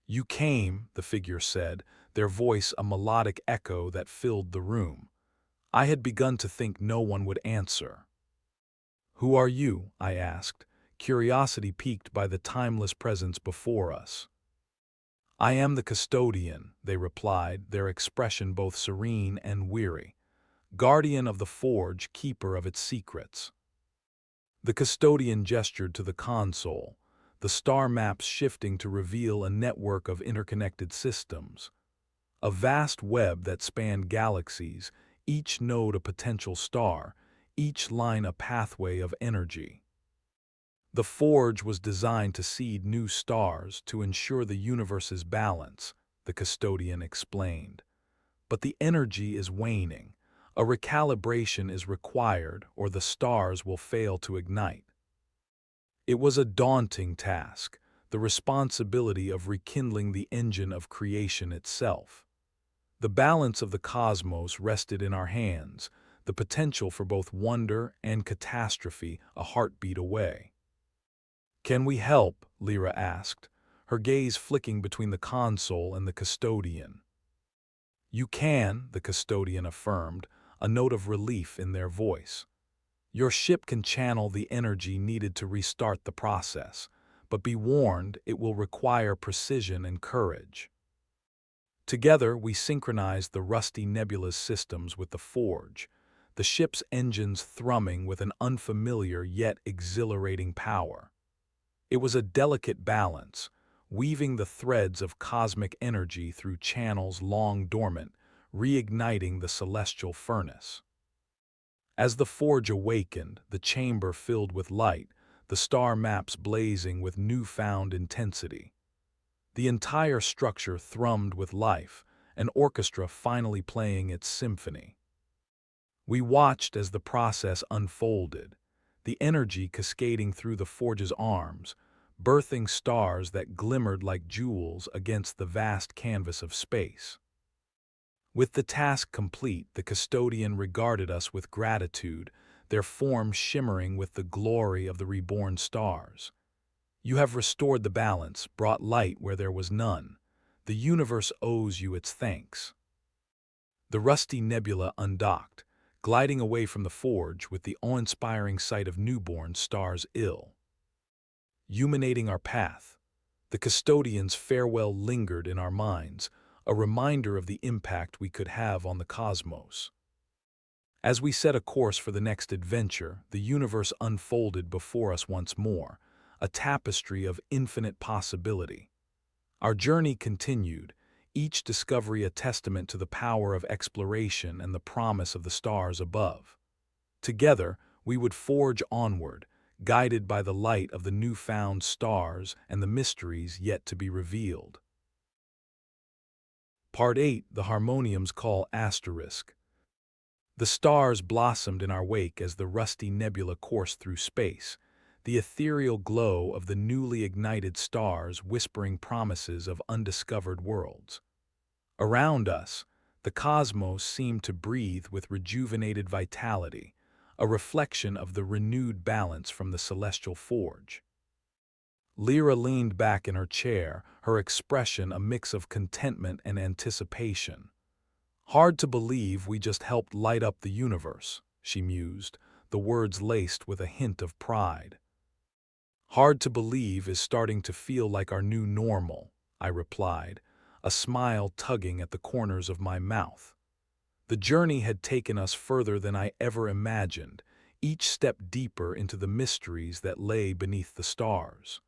"You came," the figure said, their voice a melodic echo that filled the room. I had begun to think no one would answer. "Who are you?" I asked, curiosity piqued by the timeless presence before us. "I am the custodian," they replied, their expression both serene and weary. "Guardian of the forge, keeper of its secrets." The custodian gestured to the console, the star maps shifting to reveal a network of interconnected systems. A vast web that spanned galaxies, each node a potential star, each line a pathway of energy. The forge was designed to seed new stars to ensure the universe's balance, the custodian explained. But the energy is waning. A recalibration is required or the stars will fail to ignite. It was a daunting task, the responsibility of rekindling the engine of creation itself. The balance of the cosmos rested in our hands, the potential for both wonder and catastrophe a heartbeat away. "Can we help?" Lira asked, her gaze flicking between the console and the custodian. "You can," the custodian affirmed, a note of relief in their voice. "Your ship can channel the energy needed to restart the process, but be warned, it will require precision and courage." Together, we synchronized the Rusty Nebula's systems with the forge, the ship's engines thrumming with an unfamiliar yet exhilarating power. It was a delicate balance, weaving the threads of cosmic energy through channels long dormant, reigniting the celestial furnace. As the forge awakened, the chamber filled with light, the star maps blazing with newfound intensity. The entire structure thrummed with life, an orchestra finally playing its symphony. We watched as the process unfolded, the energy cascading through the forge's arms, birthing stars that glimmered like jewels against the vast canvas of space. With the task complete, the custodian regarded us with gratitude, their forms shimmering with the glory of the reborn stars. "You have restored the balance, brought light where there was none. The universe owes you its thanks." The Rusty Nebula undocked, gliding away from the forge with the awe-inspiring sight of newborn stars illuminating our path. The custodian's farewell lingered in our minds, a reminder of the impact we could have on the cosmos. As we set a course for the next adventure, the universe unfolded before us once more, a tapestry of infinite possibility. Our journey continued, each discovery a testament to the power of exploration and the promise of the stars above. Together, we would forge onward, guided by the light of the newfound stars and the mysteries yet to be revealed. Part 8, The Harmonium's Call Asterisk. The stars blossomed in our wake as the Rusty Nebula coursed through space, the ethereal glow of the newly ignited stars whispering promises of undiscovered worlds. Around us, the cosmos seemed to breathe with rejuvenated vitality, a reflection of the renewed balance from the celestial forge. Lira leaned back in her chair, her expression a mix of contentment and anticipation. "Hard to believe we just helped light up the universe," she mused, the words laced with a hint of pride. "Hard to believe is starting to feel like our new normal," I replied, a smile tugging at the corners of my mouth. The journey had taken us further than I ever imagined, each step deeper into the mysteries that lay beneath the stars.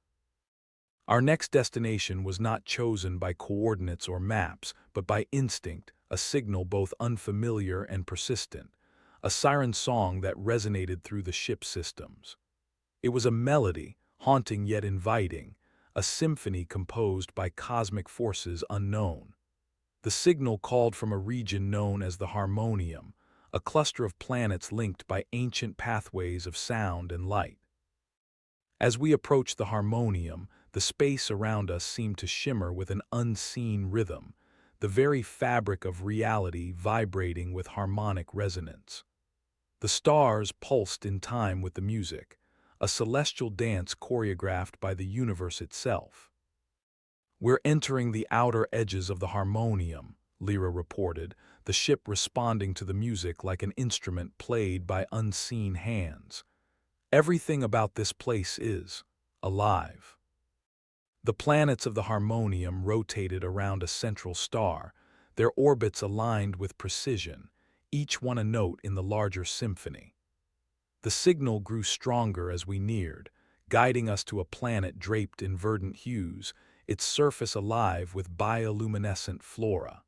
Our next destination was not chosen by coordinates or maps, but by instinct, a signal both unfamiliar and persistent, a siren song that resonated through the ship's systems. It was a melody, haunting yet inviting, a symphony composed by cosmic forces unknown. The signal called from a region known as the Harmonium, a cluster of planets linked by ancient pathways of sound and light. As we approached the Harmonium, the space around us seemed to shimmer with an unseen rhythm, the very fabric of reality vibrating with harmonic resonance. The stars pulsed in time with the music, a celestial dance choreographed by the universe itself. "We're entering the outer edges of the Harmonium," Lira reported, the ship responding to the music like an instrument played by unseen hands. "Everything about this place is alive." The planets of the Harmonium rotated around a central star, their orbits aligned with precision, each one a note in the larger symphony. The signal grew stronger as we neared, guiding us to a planet draped in verdant hues, its surface alive with bioluminescent flora.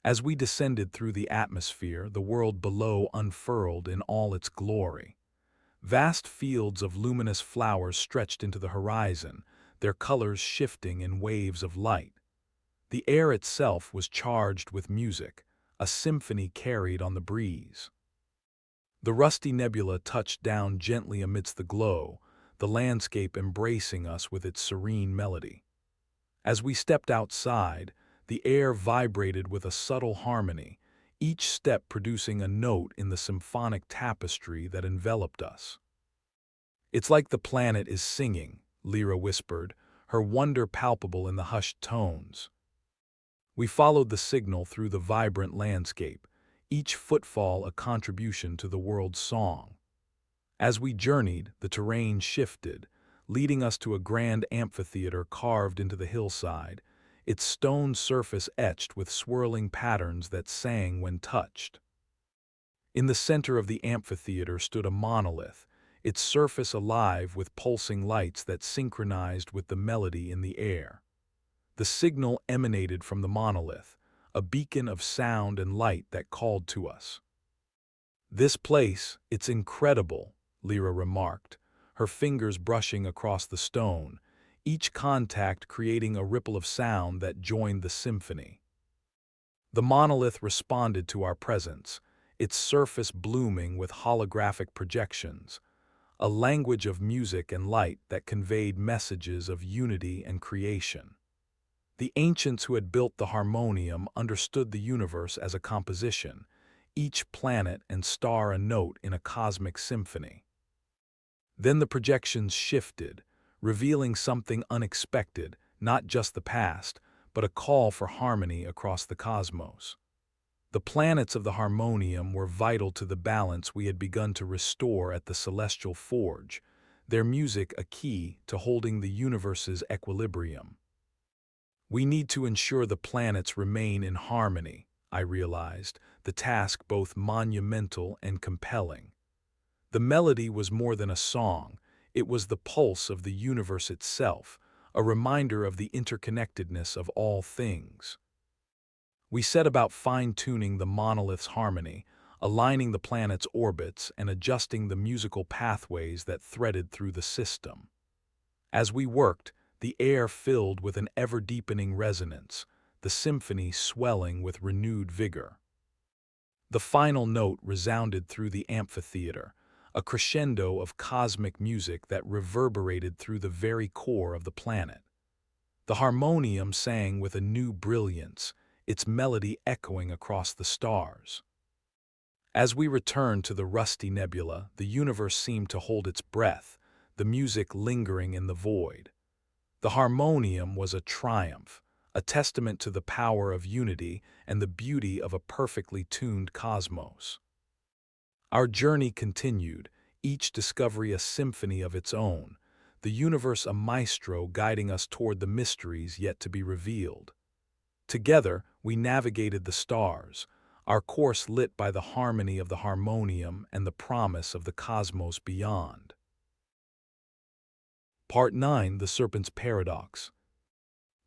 As we descended through the atmosphere, the world below unfurled in all its glory. Vast fields of luminous flowers stretched into the horizon, their colors shifting in waves of light. The air itself was charged with music, a symphony carried on the breeze. The Rusty Nebula touched down gently amidst the glow, the landscape embracing us with its serene melody. As we stepped outside, the air vibrated with a subtle harmony, each step producing a note in the symphonic tapestry that enveloped us. "It's like the planet is singing," Lira whispered, her wonder palpable in the hushed tones. We followed the signal through the vibrant landscape, each footfall a contribution to the world's song. As we journeyed, the terrain shifted, leading us to a grand amphitheater carved into the hillside, its stone surface etched with swirling patterns that sang when touched. In the center of the amphitheater stood a monolith, its surface alive with pulsing lights that synchronized with the melody in the air. The signal emanated from the monolith, a beacon of sound and light that called to us. "This place, it's incredible," Lira remarked, her fingers brushing across the stone, each contact creating a ripple of sound that joined the symphony. The monolith responded to our presence, its surface blooming with holographic projections, a language of music and light that conveyed messages of unity and creation. The ancients who had built the Harmonium understood the universe as a composition, each planet and star a note in a cosmic symphony. Then the projections shifted, revealing something unexpected, not just the past, but a call for harmony across the cosmos. The planets of the Harmonium were vital to the balance we had begun to restore at the Celestial Forge, their music a key to holding the universe's equilibrium. "We need to ensure the planets remain in harmony," I realized, the task both monumental and compelling. The melody was more than a song, it was the pulse of the universe itself, a reminder of the interconnectedness of all things. We set about fine-tuning the monolith's harmony, aligning the planet's orbits and adjusting the musical pathways that threaded through the system. As we worked, the air filled with an ever-deepening resonance, the symphony swelling with renewed vigor. The final note resounded through the amphitheater, a crescendo of cosmic music that reverberated through the very core of the planet. The Harmonium sang with a new brilliance, its melody echoing across the stars. As we returned to the Rusty Nebula, the universe seemed to hold its breath, the music lingering in the void. The harmonium was a triumph, a testament to the power of unity and the beauty of a perfectly tuned cosmos. Our journey continued, each discovery a symphony of its own, the universe a maestro guiding us toward the mysteries yet to be revealed. Together, we navigated the stars, our course lit by the harmony of the harmonium and the promise of the cosmos beyond. Part 9: The Serpent's Paradox.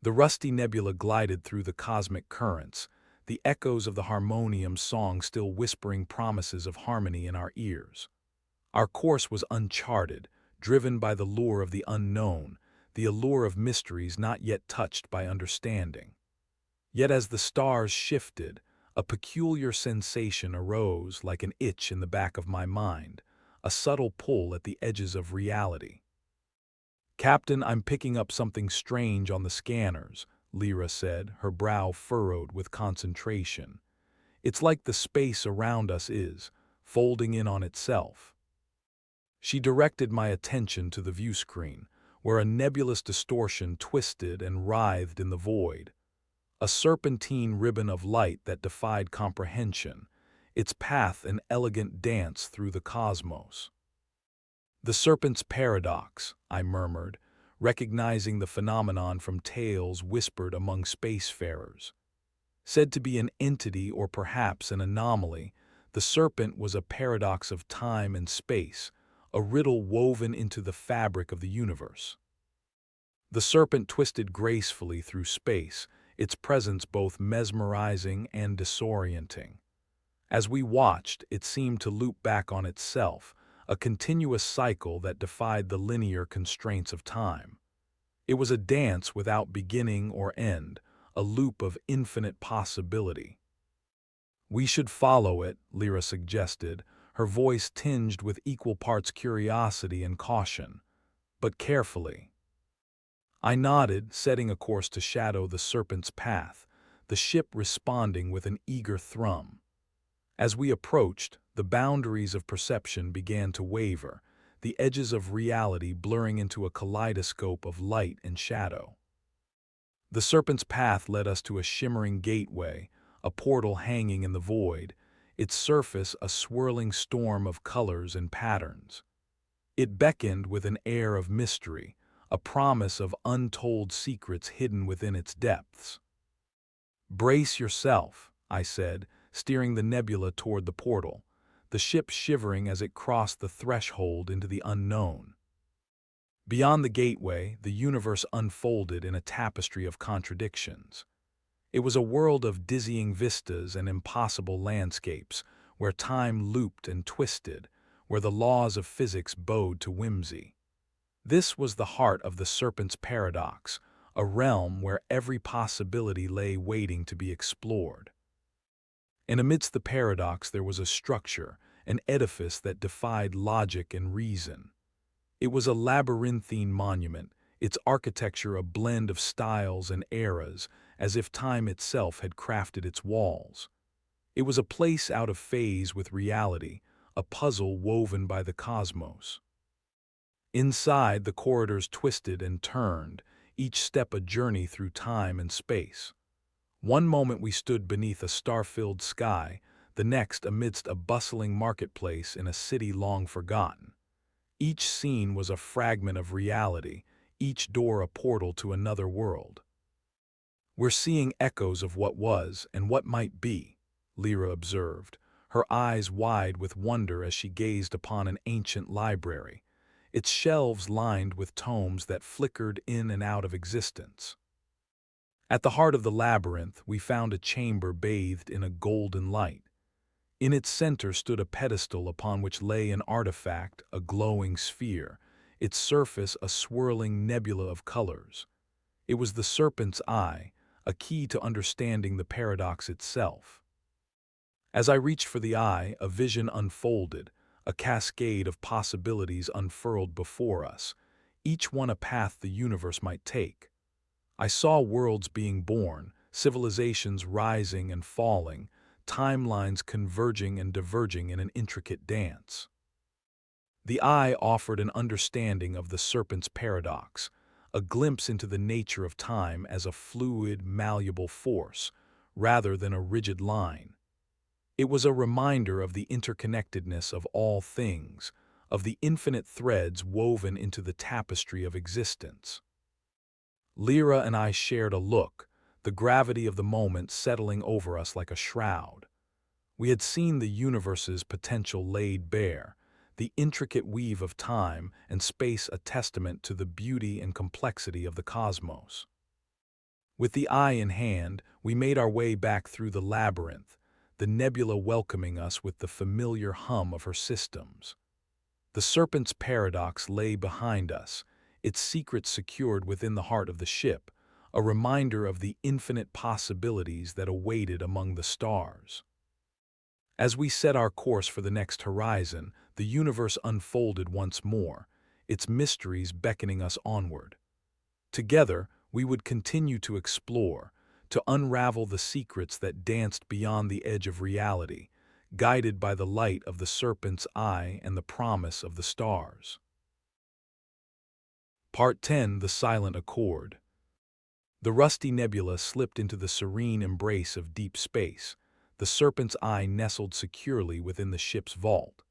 The Rusty Nebula glided through the cosmic currents, the echoes of the harmonium's song still whispering promises of harmony in our ears. Our course was uncharted, driven by the lure of the unknown, the allure of mysteries not yet touched by understanding. Yet as the stars shifted, a peculiar sensation arose like an itch in the back of my mind, a subtle pull at the edges of reality. "Captain, I'm picking up something strange on the scanners," Lira said, her brow furrowed with concentration. "It's like the space around us is, folding in on itself." She directed my attention to the viewscreen, where a nebulous distortion twisted and writhed in the void. A serpentine ribbon of light that defied comprehension, its path an elegant dance through the cosmos. "The serpent's paradox," I murmured, recognizing the phenomenon from tales whispered among spacefarers. Said to be an entity or perhaps an anomaly, the serpent was a paradox of time and space, a riddle woven into the fabric of the universe. The serpent twisted gracefully through space, its presence both mesmerizing and disorienting. As we watched, it seemed to loop back on itself, a continuous cycle that defied the linear constraints of time. It was a dance without beginning or end, a loop of infinite possibility. "We should follow it," Lira suggested, her voice tinged with equal parts curiosity and caution. "But carefully." I nodded, setting a course to shadow the serpent's path, the ship responding with an eager thrum. As we approached, the boundaries of perception began to waver, the edges of reality blurring into a kaleidoscope of light and shadow. The serpent's path led us to a shimmering gateway, a portal hanging in the void, its surface a swirling storm of colors and patterns. It beckoned with an air of mystery, a promise of untold secrets hidden within its depths. "Brace yourself," I said, steering the nebula toward the portal, the ship shivering as it crossed the threshold into the unknown. Beyond the gateway, the universe unfolded in a tapestry of contradictions. It was a world of dizzying vistas and impossible landscapes, where time looped and twisted, where the laws of physics bowed to whimsy. This was the heart of the serpent's paradox, a realm where every possibility lay waiting to be explored. And amidst the paradox there was a structure, an edifice that defied logic and reason. It was a labyrinthine monument, its architecture a blend of styles and eras, as if time itself had crafted its walls. It was a place out of phase with reality, a puzzle woven by the cosmos. Inside, the corridors twisted and turned, each step a journey through time and space. One moment we stood beneath a star-filled sky, the next amidst a bustling marketplace in a city long forgotten. Each scene was a fragment of reality, each door a portal to another world. "We're seeing echoes of what was and what might be," Lira observed, her eyes wide with wonder as she gazed upon an ancient library, its shelves lined with tomes that flickered in and out of existence. At the heart of the labyrinth, we found a chamber bathed in a golden light. In its center stood a pedestal upon which lay an artifact, a glowing sphere, its surface a swirling nebula of colors. It was the serpent's eye, a key to understanding the paradox itself. As I reached for the eye, a vision unfolded, a cascade of possibilities unfurled before us, each one a path the universe might take. I saw worlds being born, civilizations rising and falling, timelines converging and diverging in an intricate dance. The eye offered an understanding of the serpent's paradox, a glimpse into the nature of time as a fluid, malleable force, rather than a rigid line. It was a reminder of the interconnectedness of all things, of the infinite threads woven into the tapestry of existence. Lira and I shared a look, the gravity of the moment settling over us like a shroud. We had seen the universe's potential laid bare, the intricate weave of time and space a testament to the beauty and complexity of the cosmos. With the eye in hand, we made our way back through the labyrinth, the nebula welcoming us with the familiar hum of her systems. The serpent's paradox lay behind us, its secret secured within the heart of the ship, a reminder of the infinite possibilities that awaited among the stars. As we set our course for the next horizon, the universe unfolded once more, its mysteries beckoning us onward. Together, we would continue to explore, to unravel the secrets that danced beyond the edge of reality, guided by the light of the serpent's eye and the promise of the stars. Part 10: The Silent Accord. The Rusty Nebula slipped into the serene embrace of deep space, the serpent's eye nestled securely within the ship's vault.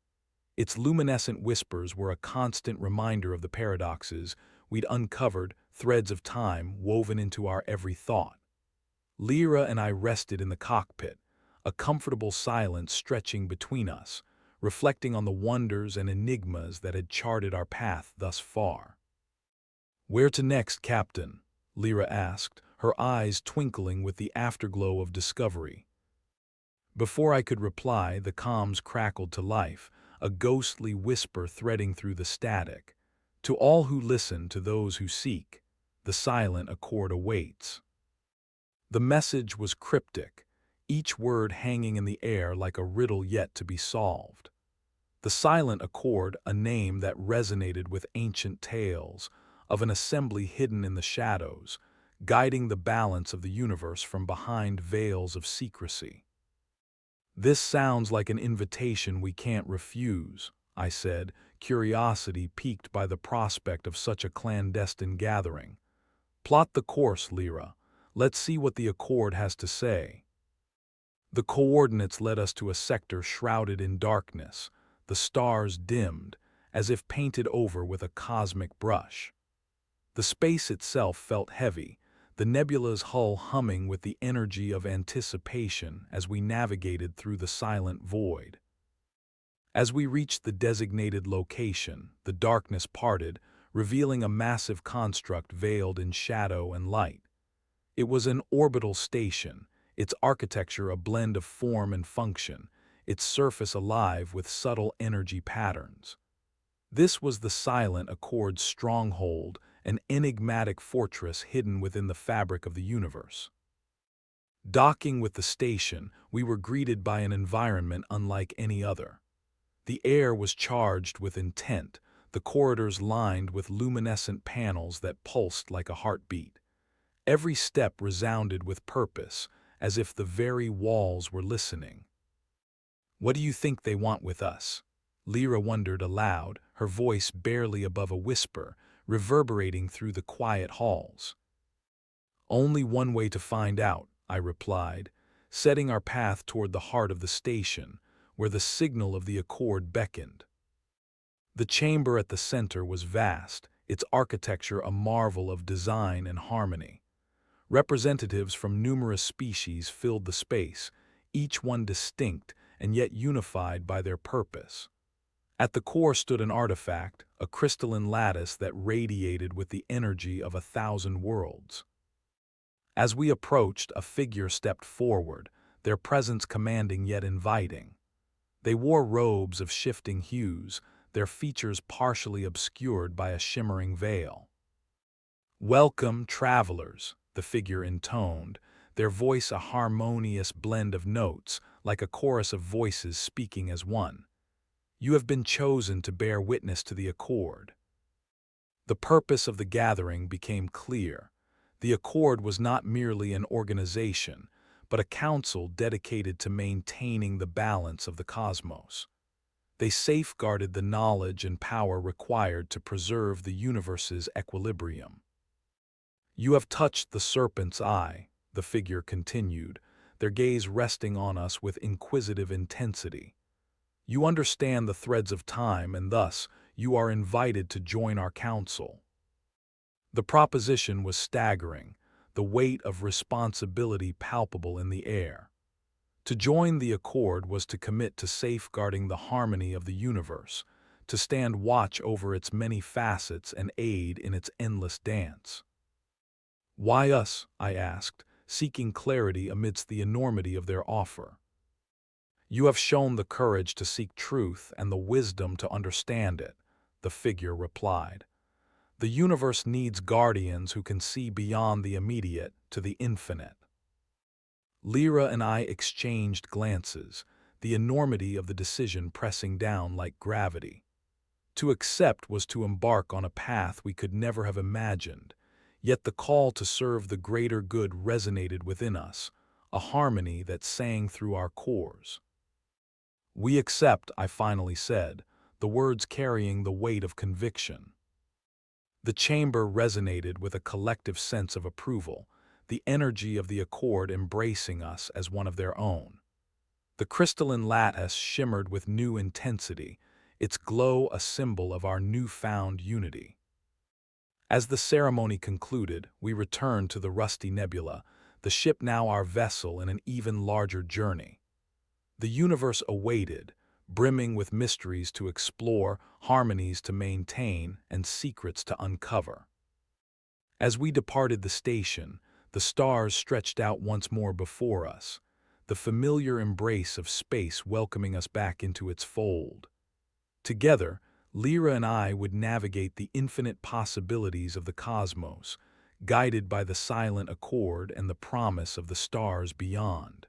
Its luminescent whispers were a constant reminder of the paradoxes we'd uncovered, threads of time woven into our every thought. Lira and I rested in the cockpit, a comfortable silence stretching between us, reflecting on the wonders and enigmas that had charted our path thus far. "Where to next, Captain?" Lira asked, her eyes twinkling with the afterglow of discovery. Before I could reply, the comms crackled to life, a ghostly whisper threading through the static. "To all who listen, to those who seek, the silent accord awaits." The message was cryptic, each word hanging in the air like a riddle yet to be solved. The silent accord, a name that resonated with ancient tales, of an assembly hidden in the shadows, guiding the balance of the universe from behind veils of secrecy. "This sounds like an invitation we can't refuse," I said, curiosity piqued by the prospect of such a clandestine gathering. "Plot the course, Lira. Let's see what the Accord has to say." The coordinates led us to a sector shrouded in darkness, the stars dimmed, as if painted over with a cosmic brush. The space itself felt heavy, the nebula's hull humming with the energy of anticipation as we navigated through the silent void. As we reached the designated location, the darkness parted, revealing a massive construct veiled in shadow and light. It was an orbital station, its architecture a blend of form and function, its surface alive with subtle energy patterns. This was the Silent Accord's stronghold, an enigmatic fortress hidden within the fabric of the universe. Docking with the station, we were greeted by an environment unlike any other. The air was charged with intent, the corridors lined with luminescent panels that pulsed like a heartbeat. Every step resounded with purpose, as if the very walls were listening. "What do you think they want with us?" Lira wondered aloud, her voice barely above a whisper, reverberating through the quiet halls. "Only one way to find out," I replied, setting our path toward the heart of the station, where the signal of the Accord beckoned. The chamber at the center was vast, its architecture a marvel of design and harmony. Representatives from numerous species filled the space, each one distinct and yet unified by their purpose. At the core stood an artifact, a crystalline lattice that radiated with the energy of 1,000 worlds. As we approached, a figure stepped forward, their presence commanding yet inviting. They wore robes of shifting hues, their features partially obscured by a shimmering veil. "Welcome, travelers," the figure intoned, their voice a harmonious blend of notes, like a chorus of voices speaking as one. "You have been chosen to bear witness to the Accord." The purpose of the gathering became clear. The Accord was not merely an organization, but a council dedicated to maintaining the balance of the cosmos. They safeguarded the knowledge and power required to preserve the universe's equilibrium. "You have touched the serpent's eye," the figure continued, their gaze resting on us with inquisitive intensity. "You understand the threads of time, and thus you are invited to join our council." The proposition was staggering, the weight of responsibility palpable in the air. To join the accord was to commit to safeguarding the harmony of the universe, to stand watch over its many facets and aid in its endless dance. "Why us?" I asked, seeking clarity amidst the enormity of their offer. "You have shown the courage to seek truth and the wisdom to understand it," the figure replied. "The universe needs guardians who can see beyond the immediate to the infinite." Lira and I exchanged glances, the enormity of the decision pressing down like gravity. To accept was to embark on a path we could never have imagined, yet the call to serve the greater good resonated within us, a harmony that sang through our cores. "We accept," I finally said, the words carrying the weight of conviction. The chamber resonated with a collective sense of approval, the energy of the accord embracing us as one of their own. The crystalline lattice shimmered with new intensity, its glow a symbol of our newfound unity. As the ceremony concluded, we returned to the Rusty Nebula, the ship now our vessel in an even larger journey. The universe awaited, brimming with mysteries to explore, harmonies to maintain, and secrets to uncover. As we departed the station, the stars stretched out once more before us, the familiar embrace of space welcoming us back into its fold. Together, Lira and I would navigate the infinite possibilities of the cosmos, guided by the silent accord and the promise of the stars beyond.